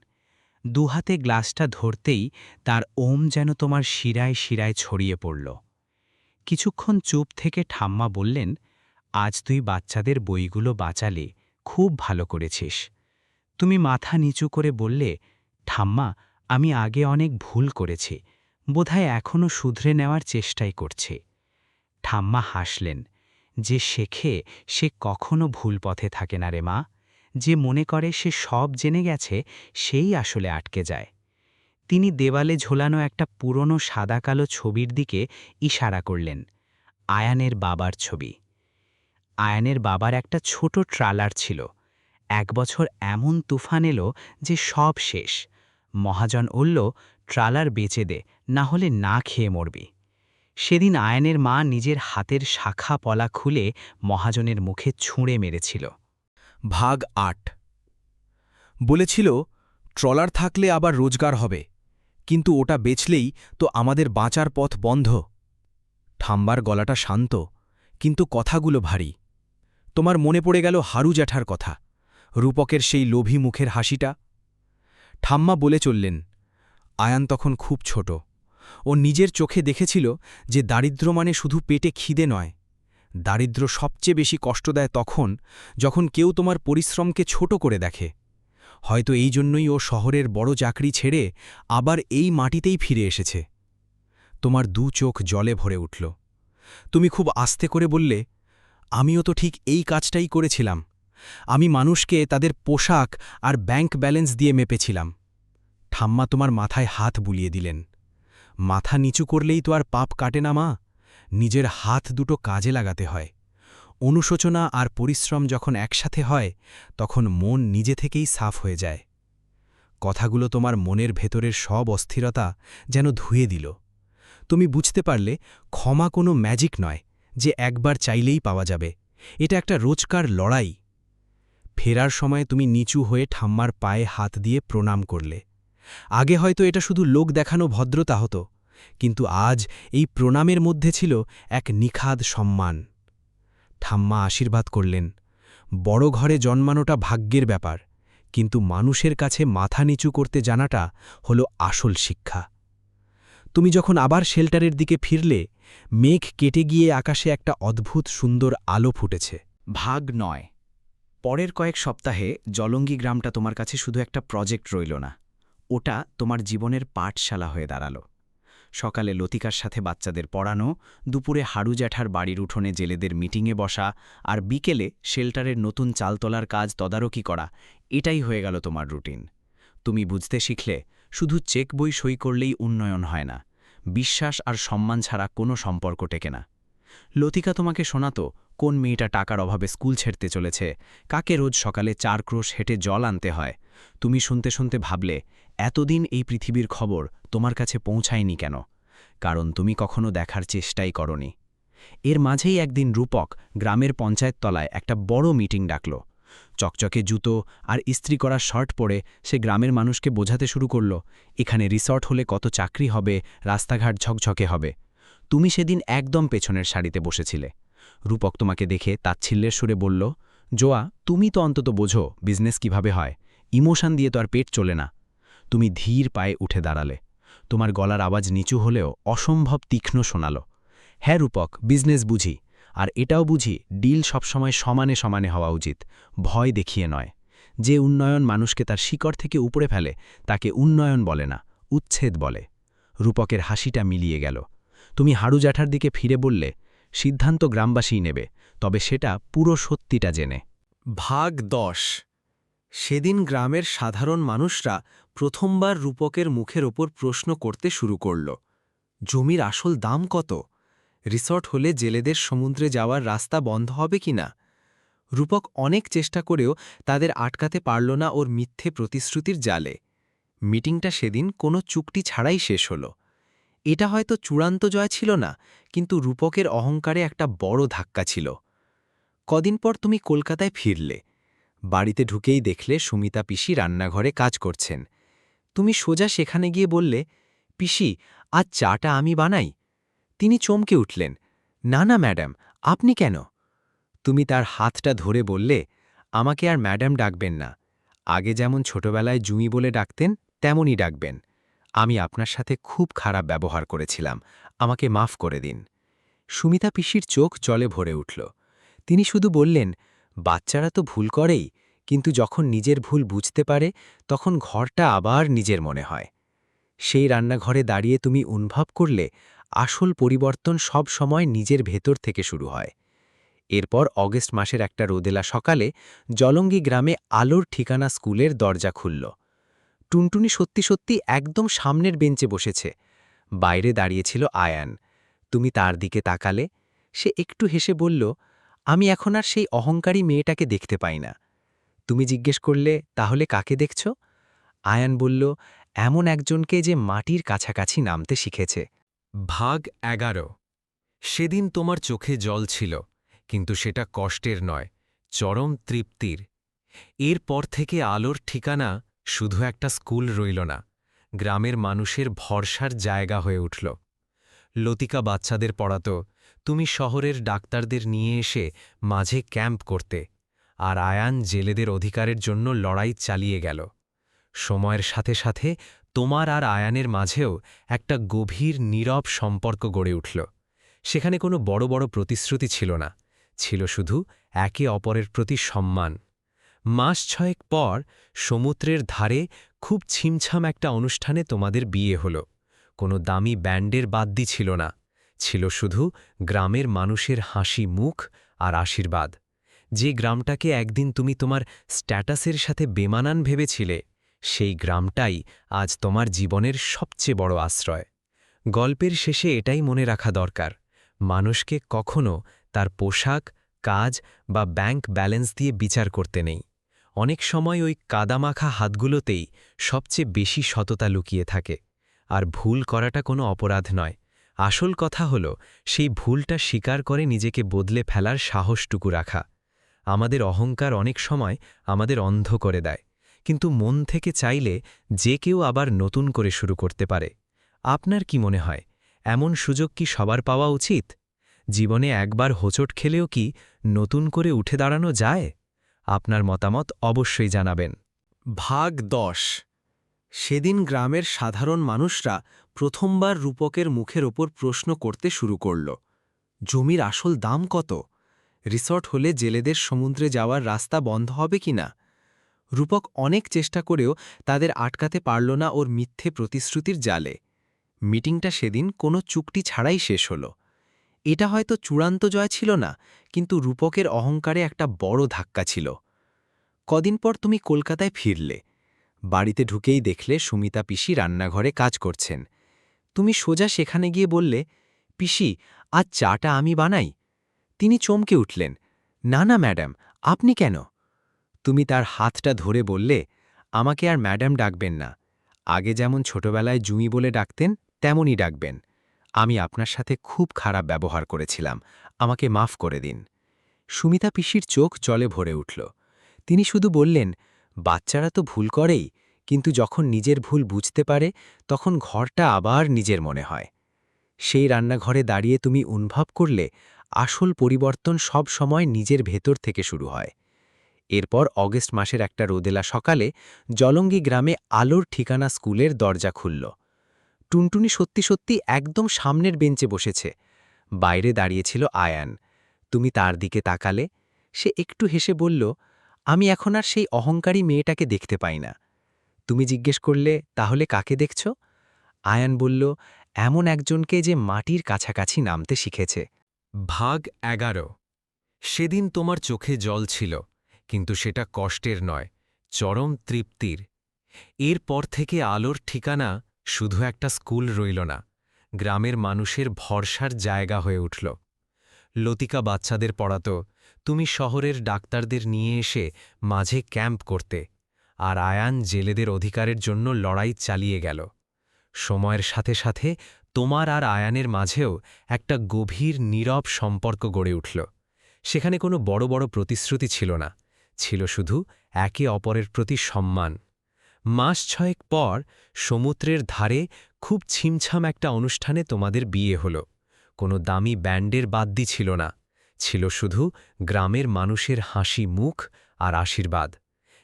দুহাতে গ্লাসটা ধরতেই তার ওম যেন তোমার শিরায় শিরায় ছড়িয়ে পড়ল। কিছুক্ষণ চুপ থেকে ঠাম্মা বললেন, আজ তুই বাচ্চাদের বইগুলো বাঁচালে, খুব ভালো করেছিস। তুমি মাথা নিচু করে বললে, ঠাম্মা, আমি আগে অনেক ভুল করেছি, বোধহয় এখনও শুধরে নেওয়ার চেষ্টাই করছি। ঠাম্মা হাসলেন। যে শেখে সে কখনো ভুল পথে থাকে না রে মা। যে মনে করে সে সব জেনে গেছে, সেই আসলে আটকে যায়। তিনি দেওয়ালে ঝোলানো একটা পুরনো সাদা কালো ছবির দিকে ইশারা করলেন। আয়ানের বাবার ছবি। আয়ানের বাবার একটা ছোট ট্রালার ছিল। এক বছর এমন তুফান এলো যে সব শেষ। মহাজন বলল, ট্রালার বেচে দে, না হলে না খেয়ে মরবি। সেদিন আয়ানের মা নিজের হাতের শাখা পলা খুলে মহাজনের মুখে ছুঁড়ে মেরেছিল। ভাগ ৮। বলেছিল, ট্রলার থাকলে আবার রোজগার হবে, কিন্তু ওটা বেচলেই তো আমাদের বাঁচার পথ বন্ধ। ঠাম্বার গলাটা শান্ত, কিন্তু কথাগুলো ভারী। তোমার মনে পড়ে গেল হারু জ্যাঠার কথা, রূপকের সেই লোভী মুখের হাসিটা। ঠাম্মা বলে চললেন, আয়ান তখন খুব ছোট। ও নিজের চোখে দেখেছিল যে দারিদ্র্য মানে শুধু পেটে খিদে নয়। দারিদ্র্য সবচেয়ে বেশি কষ্ট দেয় তখন, যখন কেউ তোমার পরিশ্রমকে ছোট করে দেখে। হয়তো এই জন্যই ও শহরের বড় চাকরি ছেড়ে আবার এই মাটিতেই ফিরে এসেছে। তোমার দু চোখ জলে ভরে উঠল। তুমি খুব আস্তে করে বললে, আমিও তো ঠিক এই কাজটাই করেছিলাম। আমি মানুষকে তাদের পোশাক আর ব্যাংক ব্যালেন্স দিয়ে মেপেছিলাম। ঠাম্মা তোমার মাথায় হাত বুলিয়ে দিলেন। মাথা নিচু করলেই তো আর পাপ কাটে না মা, নিজের হাত দুটো কাজে লাগাতে হয়। অনুশোচনা আর পরিশ্রম যখন একসাথে হয়, তখন মন নিজে থেকেই সাফ হয়ে যায়। কথাগুলো তোমার মনের ভেতরের সব অস্থিরতা যেন ধুয়ে দিল। তুমি বুঝতে পারলে, ক্ষমা কোনো ম্যাজিক নয় যে একবার চাইলেই পাওয়া যাবে। এটা একটা রোজকার লড়াই। ফেরার সময় তুমি নিচু হয়ে ঠাম্মার পায়ে হাত দিয়ে প্রণাম করলে। আগে হয়তো এটা শুধু লোক দেখানো ভদ্রতা হতো, কিন্তু আজ এই প্রণামের মধ্যে ছিল এক নিখাদ সম্মান। ঠাম্মা আশীর্বাদ করলেন, বড় ঘরে জন্মানোটা ভাগ্যের ব্যাপার, কিন্তু মানুষের কাছে মাথা নিচু করতে জানাটা হলো আসল শিক্ষা। তুমি যখন আবার শেল্টারের দিকে ফিরলে, মেঘ কেটে গিয়ে আকাশে একটা অদ্ভুত সুন্দর আলো ফুটেছে। ভাগ ৯। পরের কয়েক সপ্তাহে জলঙ্গি গ্রামটা তোমার কাছে শুধু একটা প্রজেক্ট রইল না, ওটা তোমার জীবনের পাঠশালা হয়ে দাঁড়ালো। সকালে লতিকার সাথে বাচ্চাদের পড়ানো, দুপুরে হারু জ্যাঠার বাড়ির উঠোনে জেলেদের মিটিংয়ে বসা, আর বিকেলে শেল্টারের নতুন চাল তোলার কাজ তদারকি করা, এটাই হয়ে গেল তোমার রুটিন। তুমি বুঝতে শিখলে, শুধু চেক বই সই করলেই উন্নয়ন হয় না, বিশ্বাস আর সম্মান ছাড়া কোনো সম্পর্ক টেকে না। লতিকা তোমাকে শোনাতো কোন মেয়েটা টাকার অভাবে স্কুল ছেড়তে চলেছে, কাকে রোজ সকালে 4 ক্রোশ হেঁটে জল আনতে হয়। তুমি শুনতে শুনতে ভাবলে, এতদিন এই পৃথিবীর খবর তোমার কাছে পৌঁছায়নি কেন? কারণ তুমি কখনো দেখার চেষ্টাই করনি। এর মাঝেই একদিন রূপক গ্রামের পঞ্চায়েত তলায় একটা বড় মিটিং ডাকল। চকচকে জুতো আর ইস্ত্রি করা শার্ট পরে সে গ্রামের মানুষকে বোঝাতে শুরু করল, এখানে রিসর্ট হলে কত চাকরি হবে, রাস্তাঘাট ঝকঝকে হবে। তুমি সেদিন একদম পেছনের সারিতে বসেছিলে। রূপক তোমাকে দেখে তাচ্ছিল্যের সুরে বলল, জোয়া, তুমি তো অন্তত বোঝো বিজনেস কিভাবে হয়, ইমোশন দিয়ে তো আর পেট চলে না। তুমি ধীর পায়ে উঠে দাঁড়ালে। তোমার গলার আওয়াজ নিচু হলেও অসম্ভব তীক্ষ্ণ শোনাল। হ্যাঁ রূপক, বিজনেস বুঝি, আর এটাও বুঝি ডিল সবসময় সমানে সমানে হওয়া উচিত, ভয় দেখিয়ে নয়। যে উন্নয়ন মানুষকে তার শিকড় থেকে উপড়ে ফেলে তাকে উন্নয়ন বলে না, উচ্ছেদ বলে। রূপকের হাসিটা মিলিয়ে গেল। তুমি হাড়ু জ্যাঠার দিকে ফিরে বললে, সিদ্ধান্ত গ্রামবাসীই নেবে, তবে সেটা পুরো সত্যিটা জেনে। ভাগ 10। সেদিন গ্রামের সাধারণ মানুষরা প্রথমবার রূপকের মুখের ওপর প্রশ্ন করতে শুরু করল, জমির আসল দাম কত? রিসর্ট হলে জেলেদের সমুদ্রে যাওয়ার রাস্তা বন্ধ হবে কিনা? রূপক অনেক চেষ্টা করেও তাদের আটকাতে পারল না ওর মিথ্যে প্রতিশ্রুতির জালে। মিটিংটা সেদিন কোনো চুক্তি ছাড়াই শেষ হলো। এটা হয়তো চূড়ান্ত জয় ছিল না, কিন্তু রূপকের অহংকারে একটা বড় ধাক্কা ছিল। কদিন পর তুমি কলকাতায় ফিরলে। বাড়িতে ঢুকেই দেখলে সুমিতা পিসি রান্নাঘরে কাজ করছেন। তুমি সোজা সেখানে গিয়ে বললে, পিসি, আজ চাটা আমি বানাই? তিনি চমকে উঠলেন, না না ম্যাডাম, আপনি কেন? তুমি তার হাতটা ধরে বললে, আমাকে আর ম্যাডাম ডাকবেন না, আগে যেমন ছোটবেলায় জুমি বলে ডাকতেন তেমনই ডাকবেন। আমি আপনার সাথে খুব খারাপ ব্যবহার করেছিলাম, আমাকে মাফ করে দিন। সুমিতা পিসির চোখ জলে ভরে উঠল। তিনি শুধু বললেন, বাচ্চারা তো ভুল করেই, কিন্তু যখন নিজের ভুল বুঝতে পারে তখন ঘরটা আবার নিজের মনে হয়। সেই রান্নাঘরে দাঁড়িয়ে তুমি অনুভব করলে, আসল পরিবর্তন সব সময় নিজের ভেতর থেকে শুরু হয়। এরপর অগস্ট মাসের একটা রোদেলা সকালে জলঙ্গি গ্রামে আলোর ঠিকানা স্কুলের দরজা খুলল। টুনটুনি সত্যি সত্যি একদম সামনের বেঞ্চে বসেছে। বাইরে দাঁড়িয়েছিল আয়ান। তুমি তার দিকে তাকালে। সে একটু হেসে বলল, আমি এখন আর সেই অহংকারী মেয়েটাকে দেখতে পাই না। তুমি জিজ্ঞেস করলে, তাহলে কাকে দেখছ? আয়ান বলল, এমন একজনকে যে মাটির কাছাকাছি নামতে শিখেছে। ভাগ 11। সেদিন তোমার চোখে জল ছিল, কিন্তু সেটা কষ্টের নয়, চরম তৃপ্তির। এরপর থেকে আলোর ঠিকানা শুধু একটা স্কুল রইল না, গ্রামের মানুষের ভরসার জায়গা হয়ে উঠল। লতিকা বাচ্চাদের পড়াত, তুমি শহরের ডাক্তারদের নিয়ে এসে মাঝে ক্যাম্প করতে, আর আয়ান জেলেদের অধিকারের জন্য লড়াই চালিয়ে গেল। সময়ের সাথে সাথে তোমার আর আয়ানের মাঝেও একটা গভীর নীরব সম্পর্ক গড়ে উঠল। সেখানে কোনো বড় বড় প্রতিশ্রুতি ছিল না, ছিল শুধু একে অপরের প্রতি সম্মান। মাস 6 পর সমুদ্রের ধারে খুব ছিমছাম একটা অনুষ্ঠানে তোমাদের বিয়ে হল। কোনো দামি ব্যান্ডের বাদ্যি ছিল না, ছিল শুধু গ্রামের মানুষের হাসি মুখ আর আশীর্বাদ। যে গ্রামটাকে একদিন তুমি তোমার স্ট্যাটাসের সাথে বেমানান ভেবেছিলে, সেই গ্রামটাই আজ তোমার জীবনের সবচেয়ে বড় আশ্রয়। গল্পের শেষে এটাই মনে রাখা দরকার, মানুষকে কখনো তার পোশাক, কাজ বা ব্যাংক ব্যালেন্স দিয়ে বিচার করতে নেই। অনেক সময় ওই কাদামাখা হাতগুলোতেই সবচেয়ে বেশি সততা লুকিয়ে থাকে। আর ভুল করাটা কোনো অপরাধ নয়, আসল কথা হলো সেই ভুলটা স্বীকার করে নিজেকে বদলে ফেলার সাহসটুকু রাখা। আমাদের অহংকার অনেক সময় আমাদের অন্ধ করে দেয়, কিন্তু মন থেকে চাইলে যে কেউ আবার নতুন করে শুরু করতে পারে। আপনার কি মনে হয়, এমন সুযোগ কি সবার পাওয়া উচিত? জীবনে একবার হোঁচট খেলেও কি নতুন করে উঠে দাঁড়ানো যায়? আপনার মতামত অবশ্যই জানাবেন। ভাগ 10। সেদিন গ্রামের সাধারণ মানুষরা প্রথমবার রূপকের মুখের ওপর প্রশ্ন করতে শুরু করল, জমির আসল দাম কত? রিসর্ট হলে জেলেদের সমুদ্রে যাওয়ার রাস্তা বন্ধ হবে কিনা? রূপক অনেক চেষ্টা করেও তাদের আটকাতে পারল না ওর মিথ্যে প্রতিশ্রুতির জালে। মিটিংটা সেদিন কোনো চুক্তি ছাড়াই শেষ হলো। এটা হয়তো চূড়ান্ত জয় ছিল না, কিন্তু রূপকের অহংকারে একটা বড় ধাক্কা ছিল। কদিন পর তুমি কলকাতায় ফিরলে। বাড়িতে ঢুকেই দেখলে সুমিতা পিসি রান্নাঘরে কাজ করছেন। তুমি সোজা সেখানে গিয়ে বললে, পিসি, আজ চাটা আমি বানাই? তিনি চমকে উঠলেন। না না ম্যাডাম, আপনি কেন? তুমি তার হাতটা ধরে বললে, আমাকে আর ম্যাডাম ডাকবেন না। আগে যেমন ছোটবেলায় জুমি বলে ডাকতেন তেমনই ডাকবেন। আমি আপনার সাথে খুব খারাপ ব্যবহার করেছিলাম, আমাকে মাফ করে দিন। সুমিতা পিসির চোখ জলে ভরে উঠল। তিনি শুধু বললেন, বাচ্চারা তো ভুল করেই, কিন্তু যখন নিজের ভুল বুঝতে পারে তখন ঘরটা আবার নিজের মনে হয়। সেই রান্নাঘরে দাঁড়িয়ে তুমি অনুভব করলে আসল পরিবর্তন সব সময় নিজের ভেতর থেকে শুরু হয়। এরপর অগস্ট মাসের একটা রোদেলা সকালে জলঙ্গি গ্রামে আলোর ঠিকানা স্কুলের দরজা খুলল। টুনটুনি সত্যি সত্যি একদম সামনের বেঞ্চে বসেছে। বাইরে দাঁড়িয়েছিল আয়ান। তুমি তার দিকে তাকালে। সে একটু হেসে বলল, আমি এখন আর সেই অহংকারী মেয়েটাকে দেখতে পাই না। তুমি জিজ্ঞেস করলে, তাহলে কাকে দেখছ? আয়ান বলল, এমন একজনকে যে মাটির কাছাকাছি নামতে শিখেছে। ভাগ 11। সেদিন তোমার চোখে জল ছিল, কিন্তু সেটা কষ্টের নয়, চরম তৃপ্তির। এরপর থেকে আলোর ঠিকানা শুধু একটা স্কুল রইল না, গ্রামের মানুষের ভরসার জায়গা হয়ে উঠল। লতিকা বাচ্চাদের পড়াত, তুমি শহরের ডাক্তারদের নিয়ে এসে মাঝে ক্যাম্প করতে, আর আয়ান জেলেদের অধিকারের জন্য লড়াই চালিয়ে গেল। সময়ের সাথে সাথে তোমার আর আয়ানের মাঝেও একটা গভীর নীরব সম্পর্ক গড়ে উঠল। সেখানে কোনো বড় বড় প্রতিশ্রুতি ছিল না, ছিল শুধু একে অপরের প্রতি সম্মান। মাস 6 পর সমুদ্রের ধারে খুব ছিমছাম একটা অনুষ্ঠানে তোমাদের বিয়ে হল। কোনো দামি ব্যান্ডের বাদ্যি ছিল না, ছিল শুধু গ্রামের মানুষের হাসি মুখ আর আশীর্বাদ।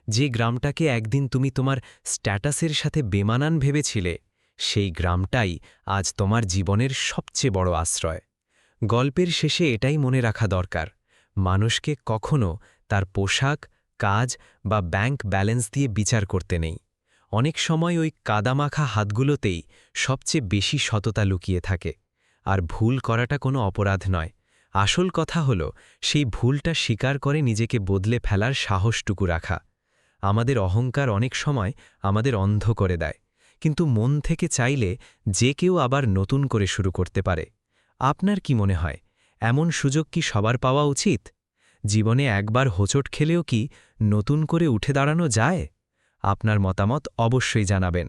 যে গ্রামটাকে একদিন তুমি তোমার স্ট্যাটাসের সাথে বেমানান ভেবেছিলে, সেই গ্রামটাই আজ তোমার জীবনের সবচেয়ে বড় আশ্রয়। গল্পের শেষে এটাই মনে রাখা দরকার, মানুষকে কখনো তার পোশাক, কাজ বা ব্যাংক ব্যালেন্স দিয়ে বিচার করতে নেই। অনেক সময় ওই কাদামাখা হাতগুলোতেই সবচেয়ে বেশি সততা লুকিয়ে থাকে। আর ভুল করাটা কোনো অপরাধ নয়, আসল কথা হলো সেই ভুলটা স্বীকার করে নিজেকে বদলে ফেলার সাহসটুকু রাখা। আমাদের অহংকার অনেক সময় আমাদের অন্ধ করে দেয়, কিন্তু মন থেকে চাইলে যে কেউ আবার নতুন করে শুরু করতে পারে। আপনার কি মনে হয়, এমন সুযোগ কি সবার পাওয়া উচিত? জীবনে একবার হোঁচট খেলেও কি নতুন করে উঠে দাঁড়ানো যায়? আপনার মতামত অবশ্যই জানাবেন।